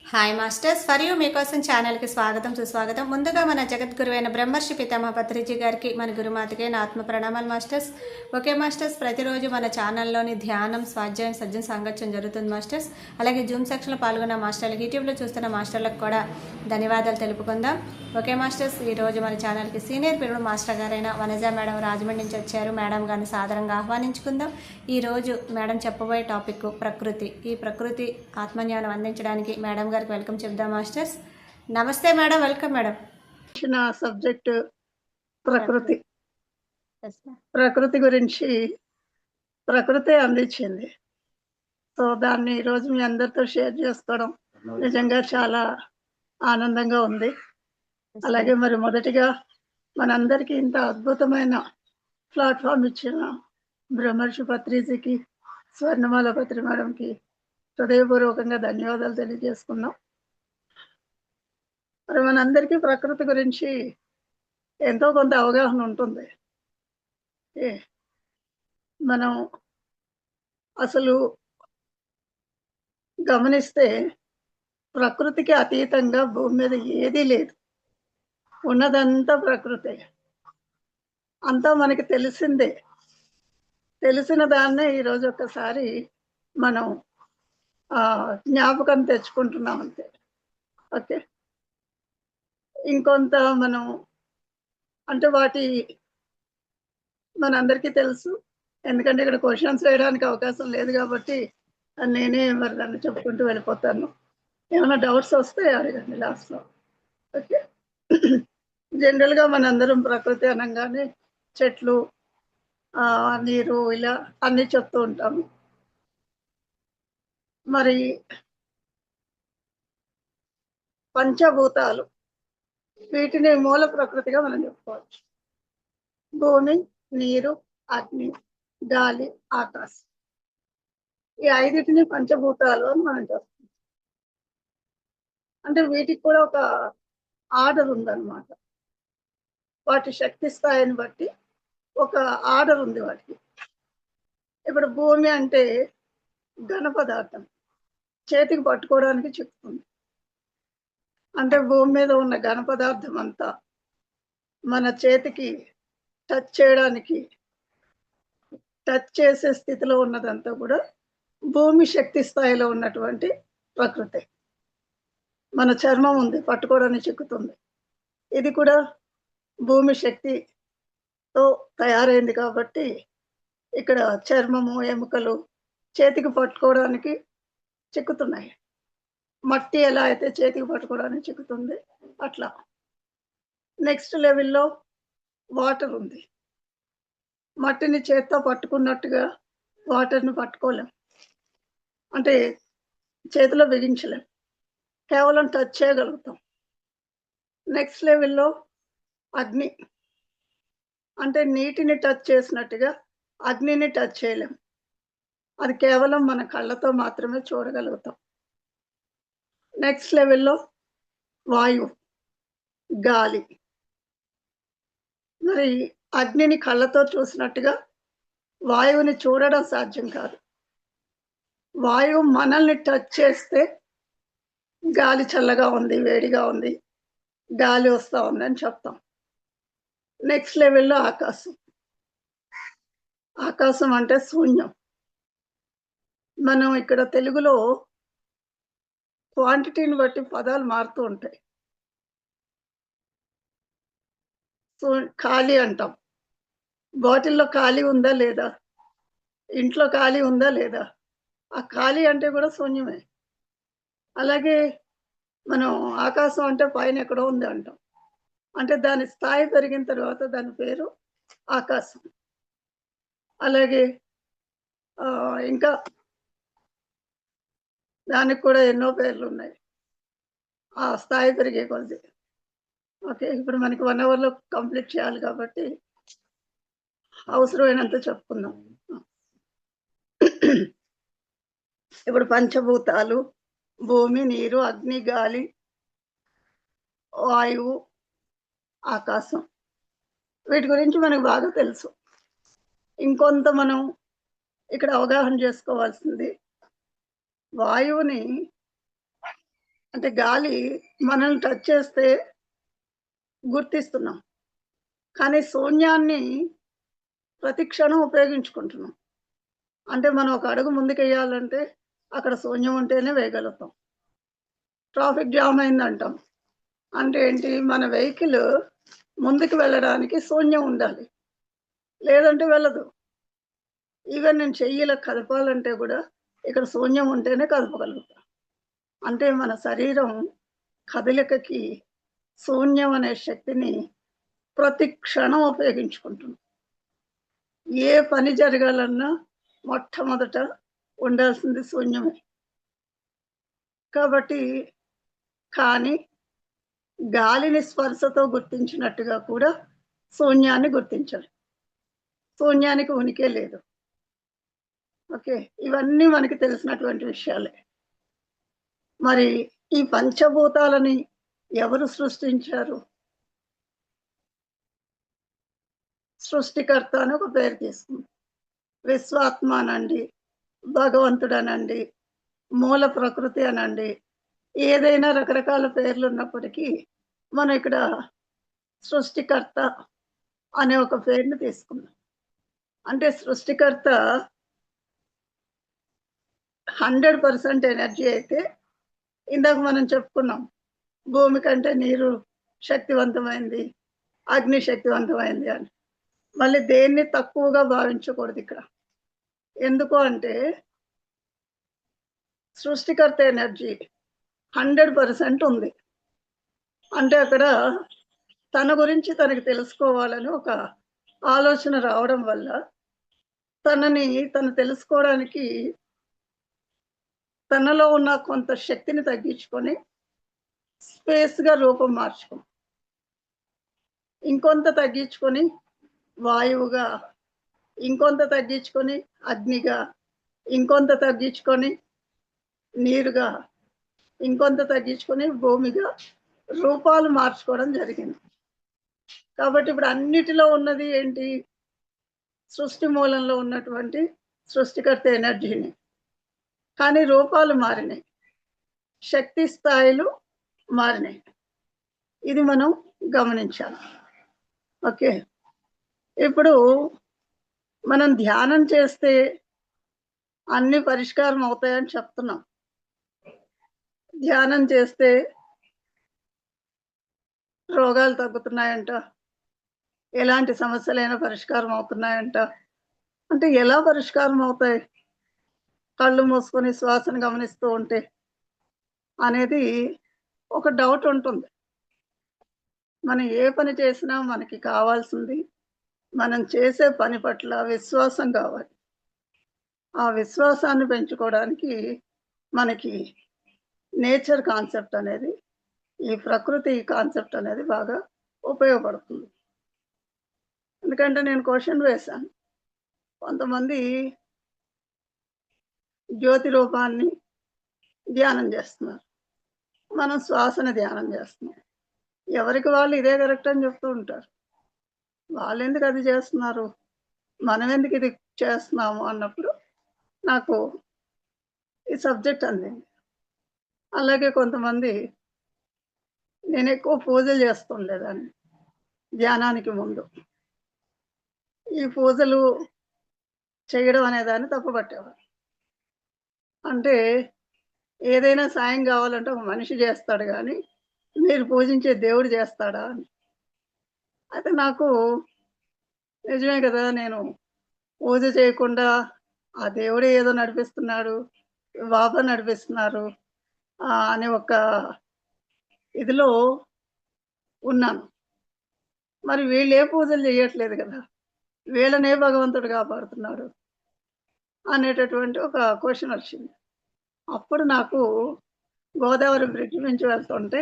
Hi masters, for you మీకోసం ఛానల్కి స్వాగతం సుస్వాగతం. ముందుగా మన జగద్గురువైన బ్రహ్మర్షి పితామహ పత్రిజీ గారికి, మన గురుమాతకి నా ఆత్మ ప్రణామాలు మాస్టర్స్. ఓకే మాస్టర్స్, ప్రతిరోజు మన ఛానల్లోని ధ్యానం, స్వాధ్యాయం, సజ్జన సాంగత్యం జరుగుతుంది మాస్టర్స్. అలాగే జూమ్ సెక్షన్లో పాల్గొన్న మాస్టర్లకు, యూట్యూబ్లో చూస్తున్న మాస్టర్లకు కూడా ధన్యవాదాలు తెలుపుకుందాం. ఓకే మాస్టర్స్, ఈరోజు మన ఛానల్కి సీనియర్ పిల్లలు మాస్టర్ గారైన వనజ మేడం రాజమండ్రి నుంచి వచ్చారు. మేడం గారిని సాదరంగా ఆహ్వానించుకుందాం. ఈరోజు మేడం చెప్పబోయే టాపిక్ ప్రకృతి. ఈ ప్రకృతి ఆత్మజ్ఞానం అందించడానికి మేడం గారికి వెల్కమ్ చెప్దాం మాస్టర్స్. నమస్తే మేడం, వెల్కమ్ మేడం. సబ్జెక్ట్ ప్రకృతి. ప్రకృతి గురించి ప్రకృతి అందించింది. సో దాన్ని ఈరోజు మీ అందరితో షేర్ చేసుకోవడం నిజంగా చాలా ఆనందంగా ఉంది. అలాగే మరి మొదటిగా మనందరికీ ఇంత అద్భుతమైన ప్లాట్ఫామ్ ఇచ్చిన బ్రహ్మర్షి పత్రిజీకి, స్వర్ణమాల పత్రి మేడంకి హృదయపూర్వకంగా ధన్యవాదాలు తెలియజేసుకున్నాం. మరి మనందరికీ ప్రకృతి గురించి ఎంతో కొంత అవగాహన ఉంటుంది. మనం అసలు గమనిస్తే ప్రకృతికి అతీతంగా భూమి మీద ఏదీ లేదు. ఉన్నదంతా ప్రకృతే, అంతా మనకి తెలిసిందే. తెలిసిన దాన్నే ఈరోజు ఒక్కసారి మనం జ్ఞాపకం తెచ్చుకుంటున్నాం అంతే. ఓకే, ఇంకొంత మనం అంటే వాటి మనందరికీ తెలుసు, ఎందుకంటే ఇక్కడ క్వశ్చన్స్ వేయడానికి అవకాశం లేదు కాబట్టి నేనే మరి దాన్ని చెప్పుకుంటూ వెళ్ళిపోతాను. ఏమైనా డౌట్స్ వస్తే అడగండి లాస్ట్లో. ఓకే, జనరల్గా మనందరం ప్రకృతి అనగానే చెట్లు, నీరు, ఇలా అన్నీ చెప్తూ ఉంటాము. మరి పంచభూతాలు, వీటిని మూల ప్రకృతిగా మనం చెప్పుకోవచ్చు. భూమి, నీరు, అగ్ని, గాలి, ఆకాశం, ఈ ఐదిటిని పంచభూతాలు అని మనం చెప్తాం. అంటే వీటికి కూడా ఒక ఆర్డర్ ఉందన్నమాట. వాటి శక్తి స్థాయిని బట్టి ఒక ఆర్డర్ ఉంది వాటికి. ఇప్పుడు భూమి అంటే ఘన పదార్థం, చేతికి పట్టుకోవడానికి చెప్తుంది. అంటే భూమి మీద ఉన్న ఘన పదార్థం అంతా మన చేతికి టచ్ చేయడానికి, టచ్ చేసే స్థితిలో ఉన్నదంతా కూడా భూమి శక్తి స్థాయిలో ఉన్నటువంటి ప్రకృతి. మన చర్మం ఉంది, పట్టుకోవడానికి చిక్కుతుంది, ఇది కూడా భూమి శక్తితో తయారైంది కాబట్టి ఇక్కడ చర్మము, ఎముకలు చేతికి పట్టుకోవడానికి చిక్కుతున్నాయి. మట్టి ఎలా అయితే చేతికి పట్టుకోవడానికి చిక్కుతుంది అట్లా. నెక్స్ట్ లెవెల్లో వాటర్ ఉంది. మట్టిని చేత్తో పట్టుకున్నట్టుగా వాటర్ని పట్టుకోలేం, అంటే చేతిలో బిగించలేం, కేవలం టచ్ చేయగలుగుతాం. నెక్స్ట్ లెవెల్లో అగ్ని, అంటే నీటిని టచ్ చేసినట్టుగా అగ్నిని టచ్ చేయలేం, అది కేవలం మన కళ్ళతో మాత్రమే చూడగలుగుతాం. నెక్స్ట్ లెవెల్లో వాయువు, గాలి. మరి అగ్నిని కళ్ళతో చూసినట్టుగా వాయువుని చూడడం సాధ్యం కాదు. వాయువు మనల్ని టచ్ చేస్తే గాలి చల్లగా ఉంది, వేడిగా ఉంది, గాలి వస్తూ ఉందని చెప్తాం. నెక్స్ట్ లెవెల్లో ఆకాశం. ఆకాశం అంటే శూన్యం. మనం ఇక్కడ తెలుగులో క్వాంటిటీని బట్టి పదాలు మారుతూ ఉంటాయి. ఖాళీ అంటాం, బాటిల్లో ఖాళీ ఉందా లేదా, ఇంట్లో ఖాళీ ఉందా లేదా, ఆ ఖాళీ అంటే కూడా శూన్యమే. అలాగే మనం ఆకాశం అంటే పైన ఎక్కడో ఉంది అంటాం, అంటే దాని స్థాయి పెరిగిన తర్వాత దాని పేరు ఆకాశం. అలాగే ఇంకా దానికి కూడా ఎన్నో పేర్లు ఉన్నాయి, ఆ స్థాయి పెరిగే కొద్ది. ఓకే, ఇప్పుడు మనకి 1 అవర్లో కంప్లీట్ చేయాలి కాబట్టి అవసరమైనంత చెప్పుకుందాం. ఇప్పుడు పంచభూతాలు, భూమి, నీరు, అగ్ని, గాలి, వాయువు, ఆకాశం, వీటి గురించి మనకు బాగా తెలుసు. ఇంకొంత మనం ఇక్కడ అవగాహన చేసుకోవాల్సింది, వాయువుని అంటే గాలి మనల్ని టచ్ చేస్తే గుర్తిస్తున్నాం. కానీ శూన్యాన్ని ప్రతి క్షణం ఉపయోగించుకుంటున్నాం. అంటే మనం ఒక అడుగు ముందుకెయ్యాలంటే అక్కడ శూన్యం ఉంటేనే వేయగలుగుతాం. Traffic jam అయిందంటాం. అంటే ఏంటి? మన వెహికల్ ముందుకు వెళ్ళడానికి శూన్యం ఉండాలి. లేదంటే వెళ్ళదు. ఈవెన్ నేను చెయ్యి ఇలా కదపాలంటే గూడా ఇక్కడ శూన్యం ఉంటేనే కదపగలుగుతా. అంటే మన శరీరం కదలికకి శూన్యం అనే శక్తిని ప్రతి క్షణం ఉపయోగించుకుంటుంది. ఏ పని జరగాలన్నా మొట్టమొదట ఉండాల్సింది శూన్యమే. కాబట్టి కానీ గాలిని స్పర్శతో గుర్తించినట్టుగా కూడా శూన్యాన్ని గుర్తించాలి. శూన్యానికి ఉనికే లేదు. ఓకే. ఇవన్నీ మనకి తెలిసినటువంటి విషయాలే. మరి ఈ పంచభూతాలని ఎవరు సృష్టించారు? సృష్టికర్త అని ఒక పేరు తీసుకుంది. విశ్వాత్మ అనండి, భగవంతుడనండి, మూల ప్రకృతి అనండి. ఏదైనా రకరకాల పేర్లున్నప్పటికీ మనం ఇక్కడ సృష్టికర్త అనే ఒక పేరుని తీసుకున్నాం. అంటే సృష్టికర్త 100% ఎనర్జీ అయితే ఇందాక మనం చెప్పుకున్నాం. భూమి కంటే నీరు శక్తివంతమైంది, అగ్ని శక్తివంతమైంది అని. మళ్ళీ దేన్ని తక్కువగా భావించకూడదిక్కడ. ఎందుకు అంటే సృష్టికర్త ఎనర్జీ 100% ఉంది. అంటే అక్కడ తన గురించి తనకి తెలుసుకోవాలని ఒక ఆలోచన రావడం వల్ల తనని తను తెలుసుకోవడానికి తనలో ఉన్న కొంత శక్తిని తగ్గించుకొని స్పేస్‌గా రూపం మార్చుకుంది. ఇంకొంత తగ్గించుకొని వాయువుగా, ఇంకొంత తగ్గించుకొని అగ్నిగా, ఇంకొంత తగ్గించుకొని నీరుగా, ఇంకొంత తగ్గించుకొని భూమిగా రూపాలు మార్చుకోవడం జరిగింది. కాబట్టి ఇప్పుడు అన్నిటిలో ఉన్నది ఏంటి? సృష్టి మూలంలో ఉన్నటువంటి సృష్టికర్త ఎనర్జీని. కానీ రూపాలు మారినాయి. శక్తి స్థాయిలు మారినాయి. ఇది మనం గమనించాలి. ఓకే. ఇప్పుడు మనం ధ్యానం చేస్తే అన్ని పరిష్కారం అవుతాయని చెప్తున్నాం. ధ్యానం చేస్తే రోగాలు తగ్గుతున్నాయంట. ఎలాంటి సమస్యలైనా పరిష్కారం అవుతున్నాయంట. అంటే ఎలా పరిష్కారం అవుతాయి? కళ్ళు మూసుకొని శ్వాసను గమనిస్తూ ఉంటే అనేది ఒక డౌట్ ఉంటుంది. మనం ఏ పని చేసినా మనకి కావాల్సింది మనం చేసే పని పట్ల విశ్వాసం కావాలి. ఆ విశ్వాసాన్ని పెంచుకోవడానికి మనకి నేచర్ కాన్సెప్ట్ అనేది, ఈ ప్రకృతి కాన్సెప్ట్ అనేది బాగా ఉపయోగపడుతుంది. ఎందుకంటే నేను క్వెషన్ వేశాను. కొంతమంది జ్యోతి రూపాన్ని ధ్యానం చేస్తున్నారు. మనం శ్వాసను ధ్యానం చేస్తున్నాం. ఎవరికి వాళ్ళు ఇదే కరెక్ట్ అని చెప్తూ ఉంటారు. వాళ్ళెందుకు అది చేస్తున్నారు? మనం ఎందుకు ఇది చేస్తున్నాము అన్నప్పుడు నాకు ఈ సబ్జెక్ట్ అందింది. అలాగే కొంతమంది నేను ఎక్కువ పూజలు చేస్తుండేదాన్ని ధ్యానానికి ముందు. ఈ పూజలు చేయడం అనేదాన్ని తప్పుపట్టేవారు. అంటే ఏదైనా సాయం కావాలంటే ఒక మనిషి చేస్తాడు గానీ, మీరు పూజించే దేవుడు చేస్తాడా అని. అయితే నాకు నిజమే కదా! నేను పూజ చేయకుండా ఆ దేవుడే ఏదో నడిపిస్తున్నాడు, బాబా నడిపిస్తున్నారు అనే ఒక ఇదిలో ఉన్నాను. మరి వీళ్ళే పూజలు చేయట్లేదు కదా! వీళ్ళనే భగవంతుడు కాపాడుతున్నాడు అనేటటువంటి ఒక క్వెషన్ వచ్చింది. అప్పుడు నాకు గోదావరి బ్రిడ్జ్ నుంచి వెళ్తుంటే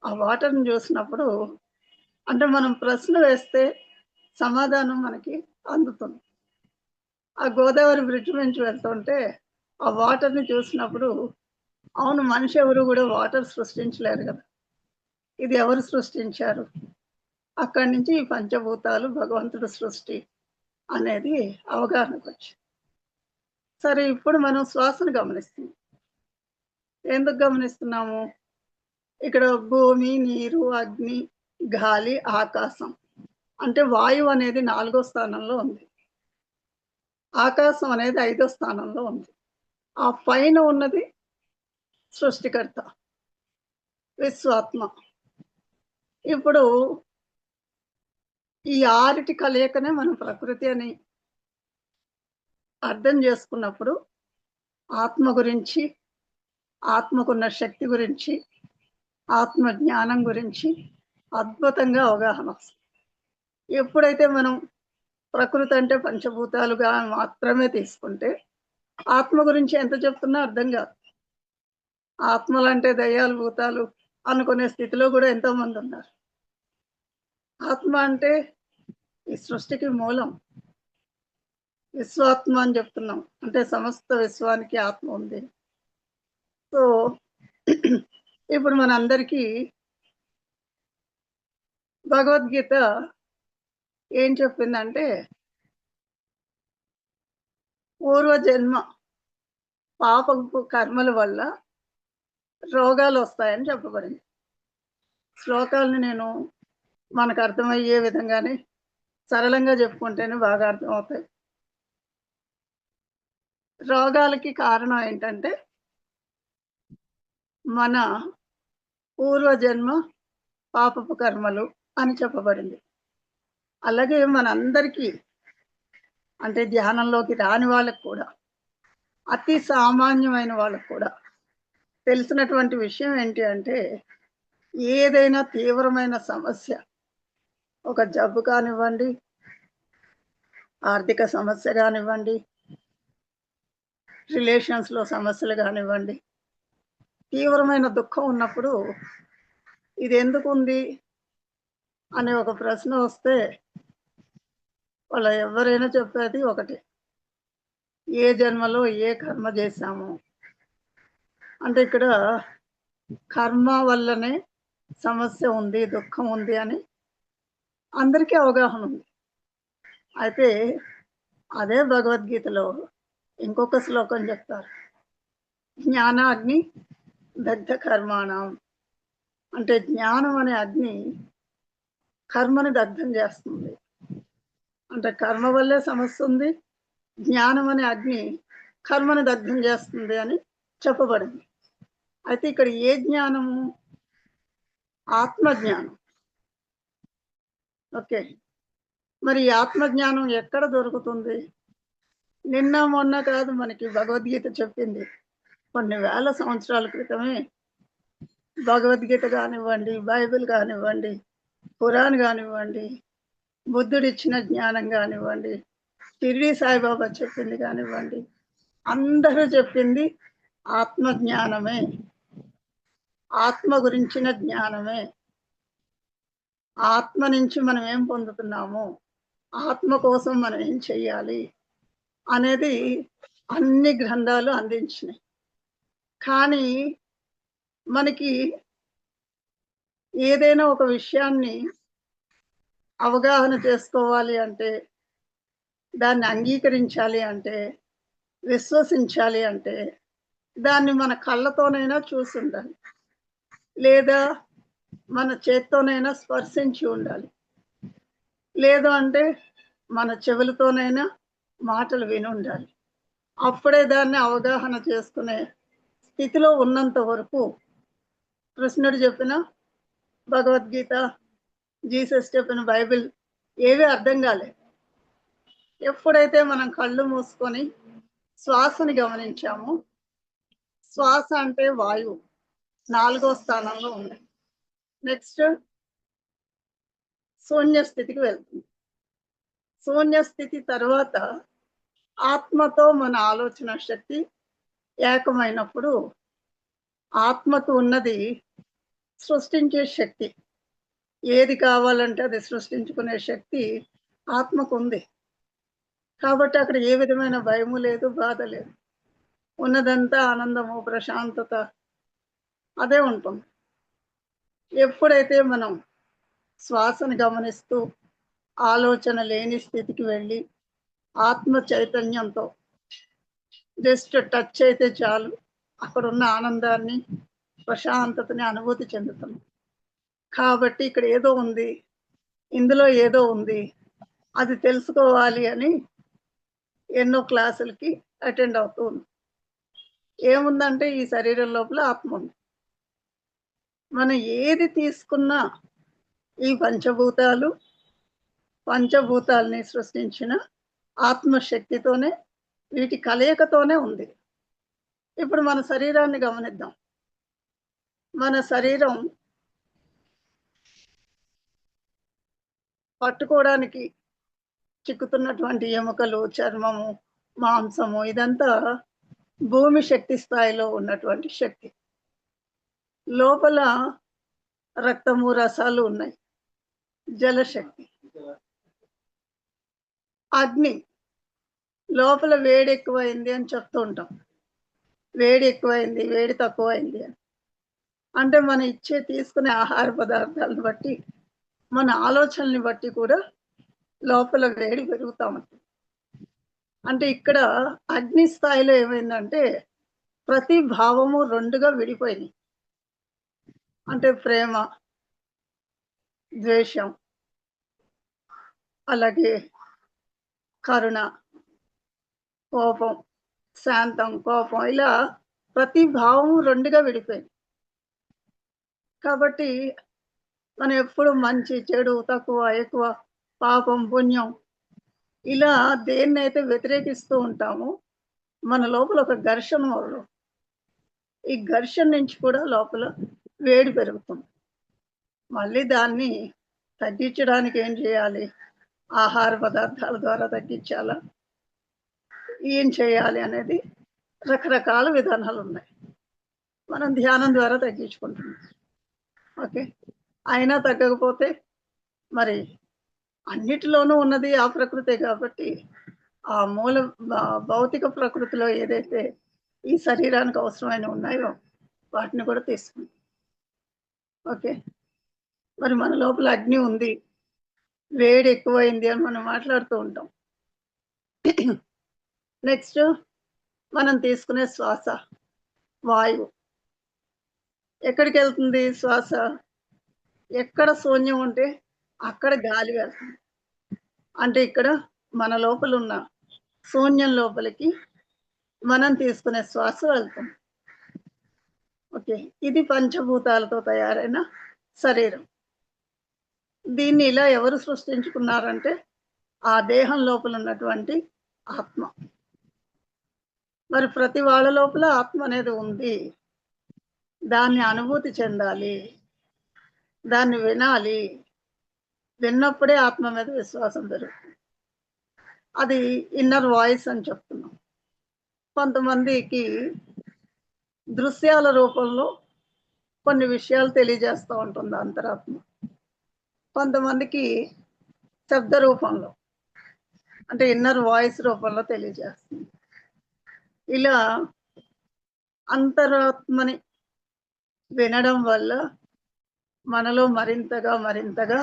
ఆ వాటర్‌ని చూసినప్పుడు అంటే మనం ప్రశ్న వేస్తే సమాధానం మనకి అందుతుంది. ఆ గోదావరి బ్రిడ్జ్ నుంచి వెళ్తుంటే ఆ వాటర్‌ని చూసినప్పుడు అవును, మనిషి ఎవరు కూడా వాటర్ సృష్టించలేరు కదా! ఇది ఎవరు సృష్టించారు? అక్కడి నుంచి ఈ పంచభూతాలు భగవంతుడి సృష్టి అనేది అవగాహనకొచ్చింది. సరే, ఇప్పుడు మనం శ్వాసను గమనిస్తున్నాం. ఎందుకు గమనిస్తున్నాము? ఇక్కడ భూమి, నీరు, అగ్ని, గాలి, ఆకాశం. అంటే వాయువు అనేది 4 స్థానంలో ఉంది. ఆకాశం అనేది 5 స్థానంలో ఉంది. ఆ పైన ఉన్నది సృష్టికర్త, విశ్వాత్మ. ఇప్పుడు ఈ 6 కలయికనే మనం ప్రకృతి అని అర్థం చేసుకున్నప్పుడు ఆత్మ గురించి, ఆత్మకున్న శక్తి గురించి, ఆత్మ జ్ఞానం గురించి అద్భుతంగా అవగాహన వస్తుంది. ఎప్పుడైతే మనం ప్రకృతి అంటే పంచభూతాలుగా మాత్రమే తీసుకుంటే ఆత్మ గురించి ఎంత చెప్తున్నా అర్థం కాదు. ఆత్మలంటే దయ్యాలు, భూతాలు అనుకునే స్థితిలో కూడా ఎంతో మంది ఉన్నారు. ఆత్మ అంటే ఈ సృష్టికి మూలం, విశ్వాత్మ అని చెప్తున్నాం. అంటే సమస్త విశ్వానికి ఆత్మ ఉంది. సో ఇప్పుడు మనందరికీ భగవద్గీత ఏం చెప్పిందంటే పూర్వజన్మ పాపపు కర్మల వల్ల రోగాలు వస్తాయని చెప్పబడింది. శ్లోకాలను నేను మనకు అర్థమయ్యే విధంగానే సరళంగా చెప్పుకుంటేనే బాగా అర్థమవుతాయి. రోగాలకి కారణం ఏంటంటే మన పూర్వజన్మ పాపపు కర్మలు అని చెప్పబడింది. అలాగే మనందరికీ అంటే ధ్యానంలోకి రాని వాళ్ళకు కూడా, అతి సామాన్యమైన వాళ్ళకు కూడా తెలిసినటువంటి విషయం ఏంటి అంటే ఏదైనా తీవ్రమైన సమస్య, ఒక జబ్బు కానివ్వండి, ఆర్థిక సమస్య కానివ్వండి, రిలేషన్స్లో సమస్యలు కానివ్వండి, తీవ్రమైన దుఃఖం ఉన్నప్పుడు ఇది ఎందుకు ఉంది అనే ఒక ప్రశ్న వస్తే వాళ్ళు ఎవరైనా చెప్పేది ఒకటి, ఏ జన్మలో ఏ కర్మ చేశాము. అంటే ఇక్కడ కర్మ వల్లనే సమస్య ఉంది, దుఃఖం ఉంది అని అందరికీ అవగాహన ఉంది. అయితే అదే భగవద్గీతలో ఇంకొక శ్లోకం చెప్తారు, జ్ఞానాగ్ని దగ్ధ కర్మాణం. అంటే జ్ఞానం అనే అగ్ని కర్మని దగ్ధం చేస్తుంది. అంటే కర్మ వల్లే సమస్య ఉంది, జ్ఞానం అనే అగ్ని కర్మని దగ్ధం చేస్తుంది అని చెప్పబడింది. అయితే ఇక్కడ ఏ జ్ఞానము? ఆత్మజ్ఞానం. ఓకే, మరి ఈ ఆత్మజ్ఞానం ఎక్కడ దొరుకుతుంది? నిన్న మొన్న కాదు, మనకి భగవద్గీత చెప్పింది. కొన్ని వేల సంవత్సరాల క్రితమే భగవద్గీత కానివ్వండి, బైబిల్ కానివ్వండి, ఖురాన్ కానివ్వండి, బుద్ధుడిచ్చిన జ్ఞానం కానివ్వండి, షిరిడి సాయిబాబా చెప్పింది కానివ్వండి, అందరూ చెప్పింది ఆత్మ జ్ఞానమే, ఆత్మ గురించిన జ్ఞానమే. ఆత్మ నుంచి మనం ఏం పొందుతున్నాము, ఆత్మ కోసం మనం ఏం చెయ్యాలి అనేది అన్ని గ్రంథాలు అందించినాయి. కానీ మనకి ఏదైనా ఒక విషయాన్ని అవగాహన చేసుకోవాలి అంటే, దాన్ని అంగీకరించాలి అంటే, విశ్వసించాలి అంటే దాన్ని మన కళ్ళతోనైనా చూసి ఉండాలి, లేదా మన చేత్తోనైనా స్పర్శించి ఉండాలి, లేదు అంటే మన చెవులతోనైనా మాటలు విని ఉండాలి. అప్పుడే దాన్ని అవగాహన చేసుకునే స్థితిలో ఉన్నంత వరకు కృష్ణుడు చెప్పిన భగవద్గీత, జీసస్ చెప్పిన బైబిల్ ఏవి అర్థం కాలేదు. ఎప్పుడైతే మనం కళ్ళు మూసుకొని శ్వాసని గమనించామో, శ్వాస అంటే వాయువు 4వ స్థానంలో ఉంది. నెక్స్ట్ శూన్య స్థితికి వెళ్తుంది. శూన్య స్థితి తర్వాత ఆత్మతో మన ఆలోచన శక్తి ఏకమైనప్పుడు ఆత్మకు ఉన్నది సృష్టించే శక్తి. ఏది కావాలంటే అది సృష్టించుకునే శక్తి ఆత్మకు ఉంది. కాబట్టి అక్కడ ఏ విధమైన భయము లేదు, బాధ లేదు. ఉన్నదంతా ఆనందము, ప్రశాంతత అదే ఉంటుంది. ఎప్పుడైతే మనం శ్వాసను గమనిస్తూ ఆలోచన లేని స్థితికి వెళ్ళి ఆత్మ చైతన్యంతో జస్ట్ టచ్ అయితే చాలు, అక్కడ ఉన్న ఆనందాన్ని, ప్రశాంతతని అనుభూతి చెందుతున్నాం. కాబట్టి ఇక్కడ ఏదో ఉంది, ఇందులో ఏదో ఉంది, అది తెలుసుకోవాలి అని ఎన్నో క్లాసులకి అటెండ్ అవుతూ ఉన్నాం. ఏముందంటే ఈ శరీరం లోపల ఆత్మ ఉంది. మనం ఏది తీసుకున్నా ఈ పంచభూతాల్ని సృష్టించిన ఆత్మశక్తితోనే, వీటి కలయికతోనే ఉంది. ఇప్పుడు మన శరీరాన్ని గమనిద్దాం. మన శరీరం పట్టుకోవడానికి చిక్కుతున్నటువంటి ఎముకలు, చర్మము, మాంసము ఇదంతా భూమి శక్తి స్థాయిలో ఉన్నటువంటి శక్తి. లోపల రక్తము, రసాలు ఉన్నాయి, జలశక్తి. అగ్ని, లోపల వేడి ఎక్కువైంది అని చెప్తూ ఉంటాం. వేడి ఎక్కువైంది, వేడి తక్కువైంది అని. అంటే మనం తీసుకునే ఆహార పదార్థాలను బట్టి, మన ఆలోచనల్ని బట్టి కూడా లోపల వేడి పెరుగుతా ఉంటుంది. అంటే ఇక్కడ అగ్ని స్థాయిలో ఏమైందంటే ప్రతి భావము రెండుగా విడిపోయినాయి. అంటే ప్రేమ, ద్వేషం, అలాగే కరుణ, కోపం, శాంతం, కోపం, ఇలా ప్రతి భావము రెండుగా విడిపోయింది. కాబట్టి మనం ఎప్పుడు మంచి, చెడు, తక్కువ, ఎక్కువ, పాపం, పుణ్యం, ఇలా దేన్నైతే వ్యతిరేకిస్తూ ఉంటామో మన లోపల ఒక ఘర్షణ మొదలు. ఈ ఘర్షణ నుంచి కూడా లోపల వేడి పెరుగుతుంది. మళ్ళీ దాన్ని తగ్గించడానికి ఏం చేయాలి? ఆహార పదార్థాల ద్వారా తగ్గించాలా, ఏం చేయాలి అనేది రకరకాల విధానాలు ఉన్నాయి. మనం ధ్యానం ద్వారా తగ్గించుకుంటున్నాం. ఓకే, అయినా తగ్గకపోతే మరి అన్నిటిలోనూ ఉన్నది ఆ ప్రకృతే కాబట్టి ఆ మూల భౌతిక ప్రకృతిలో ఏదైతే ఈ శరీరానికి అవసరమైన ఉన్నాయో వాటిని కూడా తీసుకుంటాం. ఓకే, మరి మన లోపల అగ్ని ఉంది, వేడి ఎక్కువైంది అని మనం మాట్లాడుతూ ఉంటాం. నెక్స్ట్ మనం తీసుకునే శ్వాస, వాయువు ఎక్కడికి వెళ్తుంది? శ్వాస ఎక్కడ శూన్యం ఉంటే అక్కడ గాలి వెళ్తుంది. అంటే ఇక్కడ మన లోపల ఉన్న శూన్యం లోపలికి మనం తీసుకునే శ్వాస వెళ్తుంది. ఓకే, ఇది పంచభూతాలతో తయారైన శరీరం. దీన్ని ఇలా ఎవరు సృష్టించుకున్నారంటే ఆ దేహం లోపల ఉన్నటువంటి ఆత్మ. మరి ప్రతి వాళ్ళ లోపల ఆత్మ అనేది ఉంది. దాన్ని అనుభూతి చెందాలి, దాన్ని వినాలి. విన్నప్పుడే ఆత్మ మీద విశ్వాసం పెరుగుతుంది. అది ఇన్నర్ వాయిస్ అని చెప్తున్నాం. కొంతమందికి దృశ్యాల రూపంలో కొన్ని విషయాలు తెలియజేస్తూ ఉంటుంది అంతరాత్మ. కొంతమందికి శబ్ద రూపంలో, అంటే ఇన్నర్ వాయిస్ రూపంలో తెలియజేస్తుంది. ఇలా అంతరాత్మని వినడం వల్ల మనలో మరింతగా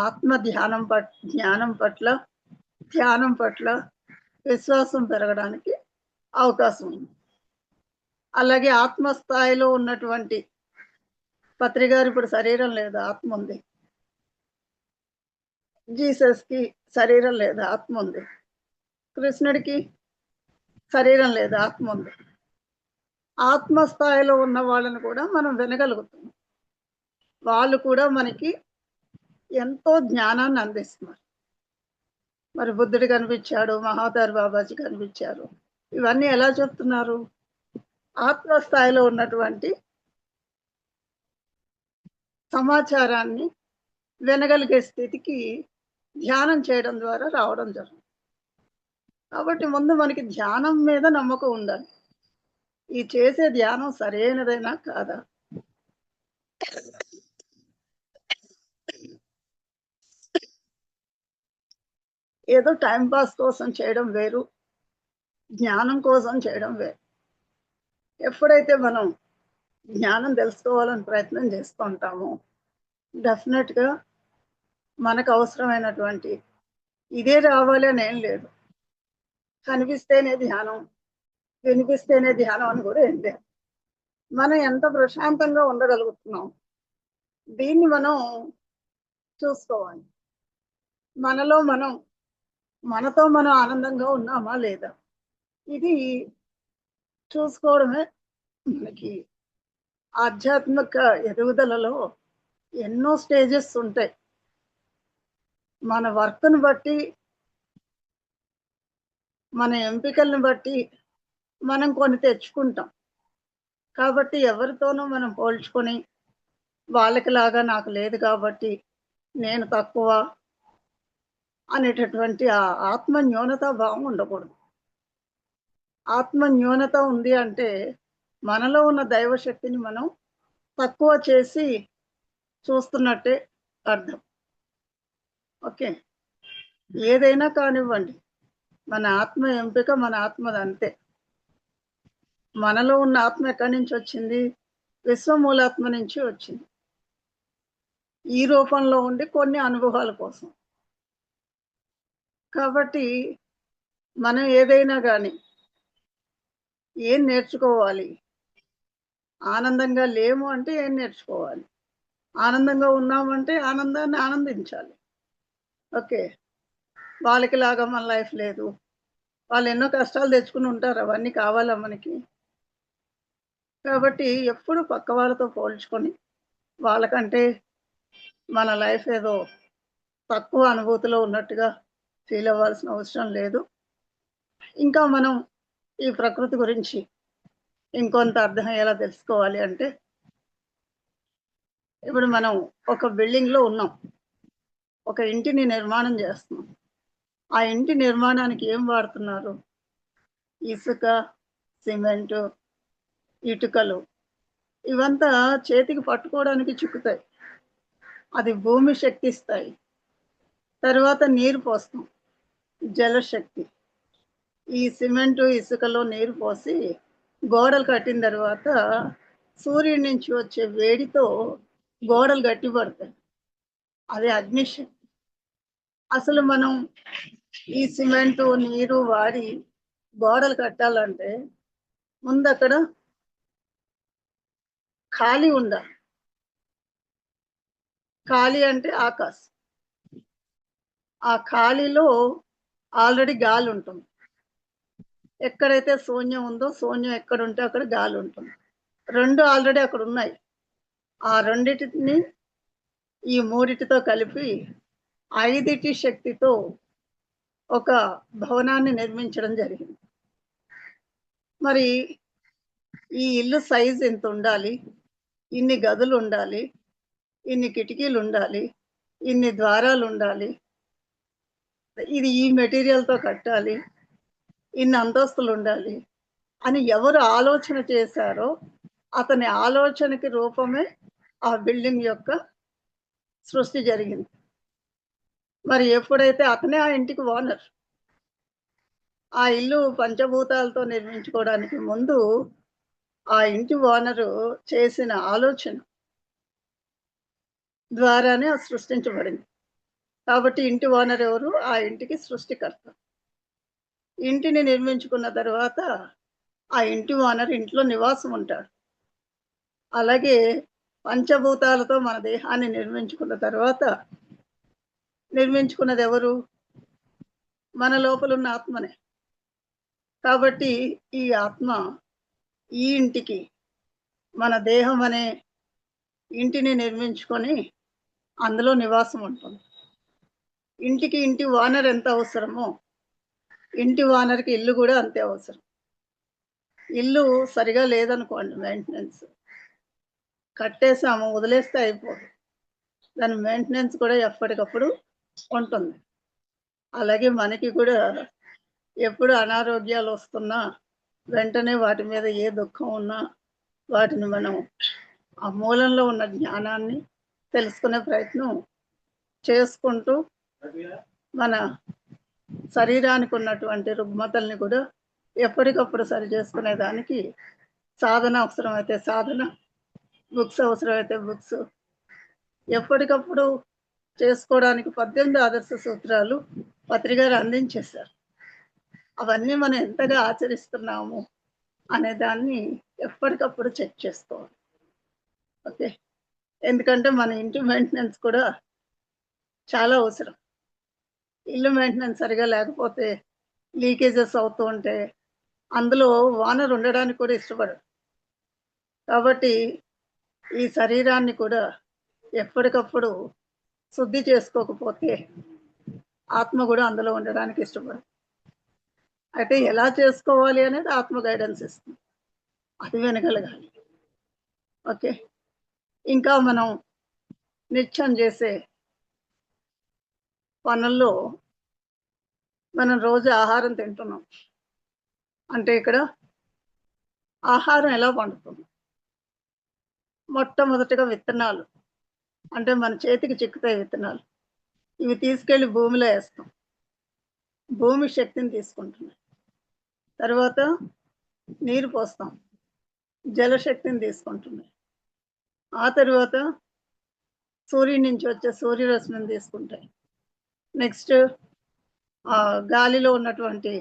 ఆత్మ ధ్యానం పట్ల విశ్వాసం పెరగడానికి అవకాశం ఉంది. అలాగే ఆత్మస్థాయిలో ఉన్నటువంటి పత్రిగారు ఇప్పుడు శరీరం లేదు, ఆత్మ ఉంది. జీసస్కి శరీరం లేదు, ఆత్మ ఉంది. కృష్ణుడికి శరీరం లేదు, ఆత్మ ఉంది. ఆత్మస్థాయిలో ఉన్న వాళ్ళని కూడా మనం వినగలుగుతాం. వాళ్ళు కూడా మనకి ఎంతో జ్ఞానాన్ని అందిస్తున్నారు. మరి బుద్ధుడు కనిపించాడు, మహావతార్ బాబాజీ కనిపించారు. ఇవన్నీ ఎలా చెప్తున్నారు? ఆత్మస్థాయిలో ఉన్నటువంటి సమాచారాన్ని వినగలిగే స్థితికి ధ్యానం చేయడం ద్వారా రావడం జరుగుతుంది. కాబట్టి ముందు మనకి ధ్యానం మీద నమ్మకం ఉండాలి. ఈ చేసే ధ్యానం సరైనదైనా కాదా? ఏదో టైంపాస్ కోసం చేయడం వేరు, జ్ఞానం కోసం చేయడం వేరు. ఎప్పుడైతే మనం జ్ఞానం తెలుసుకోవాలని ప్రయత్నం చేస్తూ ఉంటామో డెఫినెట్గా మనకు అవసరమైనటువంటి ఇదే రావాలి అని ఏం లేదు. కనిపిస్తేనే ధ్యానం, వినిపిస్తేనే ధ్యానం అని కూడా ఏం లేదు. మనం ఎంత ప్రశాంతంగా ఉండగలుగుతున్నాం దీన్ని మనం చూసుకోవాలి. మనం మనతో మనం ఆనందంగా ఉన్నామా లేదా? ఇది చూసుకోవడమే మనకి ఆధ్యాత్మిక ఎదుగుదలలో ఎన్నో స్టేజెస్ ఉంటాయి. మన వర్క్‌ని బట్టి, మన ఎంపికలను బట్టి మనం కొన్ని తెచ్చుకుంటాం. కాబట్టి ఎవరితోనూ మనం పోల్చుకొని, వాళ్ళకిలాగా నాకు లేదు కాబట్టి నేను తక్కువ అనేటటువంటి ఆ ఆత్మ న్యూనతా భావం ఉండకూడదు. ఆత్మ న్యూనత ఉంది అంటే, మనలో ఉన్న దైవ శక్తిని మనం తక్కువ చేసి చూస్తున్నట్టే అర్థం. ఓకే. ఏదైనా కానివ్వండి. మన ఆత్మ ఎంపిక మన ఆత్మదంతే. మనలో ఉన్న ఆత్మ ఎక్కడి నుంచొచ్చింది? విశ్వమూలాత్మ నుంచి వచ్చింది. ఈ రూపంలో ఉండి కొన్ని అనుభవాల కోసం. కాబట్టి మనం ఏదైనా గాని ఏం నేర్చుకోవాలి? ఆనందంగా లేము అంటే ఏం నేర్చుకోవాలి? ఆనందంగా ఉన్నామంటే ఆనందాన్ని ఆనందించాలి. ఓకే. వాళ్ళకిలాగా మన లైఫ్ లేదు. వాళ్ళెన్నో కష్టాలు తెచ్చుకొని ఉంటారు. అవన్నీ కావాలా మనకి? కాబట్టి ఎప్పుడు పక్క వాళ్ళతో పోల్చుకొని, వాళ్ళకంటే మన లైఫ్ ఏదో తక్కువ అనుభూతిలో ఉన్నట్టుగా ఫీల్ అవ్వాల్సిన అవసరం లేదు. ఇంకా మనం ఈ ప్రకృతి గురించి ఇంకొంత అర్థమయ్యేలా తెలుసుకోవాలి అంటే, ఇప్పుడు మనం ఒక బిల్డింగ్‌లో ఉన్నాం. ఒక ఇంటిని నిర్మాణం చేస్తున్నాం. ఆ ఇంటి నిర్మాణానికి ఏం వాడుతున్నారు? ఇసుక, సిమెంటు, ఇటుకలు ఇవంతా చేతికి పట్టుకోవడానికి చిక్కుతాయి. అది భూమి శక్తి స్థాయి. తరువాత నీరు పోస్తాం. జలశక్తి. ఈ సిమెంటు, ఇసుకలో నీరు పోసి గోడలు కట్టిన తర్వాత సూర్యుడి నుంచి వచ్చే వేడితో గోడలు గట్టిపడతాయి. అది అగ్నిశక్తి. అసలు మనం ఈ సిమెంటు, నీరు వాడి గోడలు కట్టాలంటే ముందక్కడ ఖాళీ ఉండాలి. ఖాళీ అంటే ఆకాశం. ఆ ఖాళీలో ఆల్రెడీ గాలుంటుంది. ఎక్కడైతే శూన్యం ఉందో, శూన్యం ఎక్కడుంటే అక్కడ గాలుంటుంది. 2 ఆల్రెడీ అక్కడున్నాయి. ఆ రెండిటిని ఈ మూడిటితో కలిపి 5 శక్తితో ఒక భవనాన్ని నిర్మించడం జరిగింది. మరి ఈ ఇల్లు సైజ్ ఇంతుండాలి. ఇన్ని గదులుండాలి. ఇన్ని కిటికీలుండాలి. ఇన్ని ద్వారాలుండాలి. ఇది ఈ మెటీరియల్‌తో కట్టాలి. ఇన్ని అంతస్తులుండాలి అని ఎవరు ఆలోచన చేశారో, అతని ఆలోచనకి రూపమే ఆ బిల్డింగ్ యొక్క సృష్టి జరిగింది. మరి ఎప్పుడైతే అతనే ఆ ఇంటికి ఓనర్. ఆ ఇల్లు పంచభూతాలతో నిర్మించుకోవడానికి ముందు ఆ ఇంటి ఓనరు చేసిన ఆలోచన ద్వారానే అది సృష్టించబడింది. కాబట్టి ఇంటి ఓనర్ ఎవరు? ఆ ఇంటికి సృష్టికర్త. ఇంటిని నిర్మించుకున్న తర్వాత ఆ ఇంటి ఓనర్ ఇంట్లో నివాసం ఉంటాడు. అలాగే పంచభూతాలతో మన దేహాన్ని నిర్మించుకున్న తర్వాత నిర్మించుకున్నదెవరు? మన లోపలున్న ఆత్మనే. కాబట్టి ఈ ఆత్మ ఈ ఇంటికి మన దేహం అనే ఇంటిని నిర్మించుకొని అందులో నివాసం ఉంటుంది. ఇంటికి ఇంటి ఓనర్ ఎంత అవసరమో, ఇంటి ఓనర్‌కి ఇల్లు గూడా అంతే అవసరం. ఇల్లు సరిగా లేదనుకోండి మెయింటెనెన్స్. కట్టేసాము వదిలేస్తే అయిపోదు. దాని మెయింటెనెన్స్ కూడా ఎప్పటికప్పుడు ఉంటుంది. అలాగే మనకి కూడా ఎప్పుడు అనారోగ్యాలొస్తున్నా, వెంటనే వాటి మీద ఏ దుఃఖం ఉన్నా, వాటిని మనం ఆ మూలంలో ఉన్న జ్ఞానాన్ని తెలుసుకునే ప్రయత్నం చేసుకుంటూ, మన శరీరానికి ఉన్నటువంటి రుగ్మతల్ని కూడా ఎప్పటికప్పుడు సరిచేసుకునేదానికి సాధన అవసరమైతే సాధన, బుక్స్ అవసరమైతే బుక్స్ ఎప్పటికప్పుడు చేసుకోవడానికి 18 ఆదర్శ సూత్రాలు పత్రి గారు అందించేశారు. అవన్నీ మనం ఎంతగా ఆచరిస్తున్నాము అనే దాన్ని ఎప్పటికప్పుడు చెక్ చేసుకోవాలి. ఓకే. ఎందుకంటే మన ఇంటి మెయింటెనెన్స్ కూడా చాలా అవసరం. ఇల్లు మెయింటెనెన్స్ సరిగ్గా లేకపోతే లీకేజెస్ అవుతూ ఉంటే అందులో ఓనర్ ఉండడానికి కూడా ఇష్టపడడు. కాబట్టి ఈ శరీరాన్ని కూడా ఎప్పటికప్పుడు శుద్ధి చేసుకోకపోతే ఆత్మ కూడా అందులో ఉండడానికి ఇష్టపడదు. అయితే ఎలా చేసుకోవాలి అనేది ఆత్మ గైడెన్స్ ఇస్తుంది. అది వినగలగాలి. ఓకే. ఇంకా మనం నిత్యం చేసే పనుల్లో మనం రోజు ఆహారం తింటున్నాం. అంటే ఇక్కడ ఆహారం ఎలా పండుతుంది? మొట్టమొదటిగా విత్తనాలు. అంటే మన చేతికి చిక్కుతాయి విత్తనాలు. ఇవి తీసుకెళ్ళి భూమిలో ఏస్తాం. భూమి శక్తిని తీసుకుంటుంది. తర్వాత నీరు పోస్తాం. జలశక్తిని తీసుకుంటుంది. ఆ తరువాత సూర్యుడి నుంచి వచ్చే సూర్యరశ్మిని తీసుకుంటాయి. నెక్స్ట్ గాలిలో ఉన్నటువంటి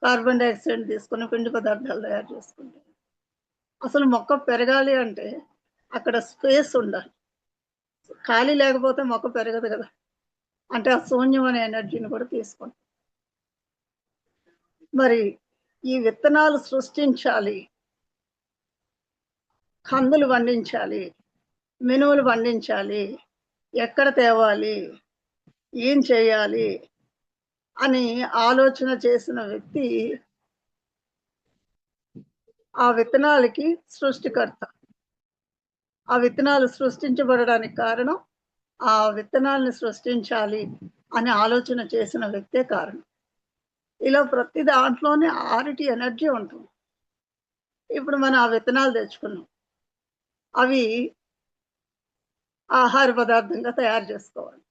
కార్బన్ డయాక్సైడ్ తీసుకొని పిండి పదార్థాలు తయారు చేసుకుంటాయి. అసలు మొక్క పెరగాలి అంటే అక్కడ స్పేస్ ఉండాలి. ఖాళీ లేకపోతే మొక్క పెరగదు కదా. అంటే ఆ శూన్యం అనే ఎనర్జీని కూడా తీసుకుంటాం. మరి ఈ విత్తనాలు సృష్టించాలి, కందులు పండించాలి, మినుములు పండించాలి, ఎక్కడ తేవాలి, ఏం చేయాలి అని ఆలోచన చేసిన వ్యక్తి ఆ విత్తనాలకి సృష్టికర్త. ఆ విత్తనాలు సృష్టించబడడానికి కారణం ఆ విత్తనాలను సృష్టించాలి అని ఆలోచన చేసిన వ్యక్తే కారణం. ఇలా ప్రతి దాంట్లోనే ఆరిటి ఎనర్జీ ఉంటుంది. ఇప్పుడు మనం ఆ విత్తనాలు తెచ్చుకున్నాం. అవి ఆహార పదార్థంగా తయారు చేసుకోవాలి.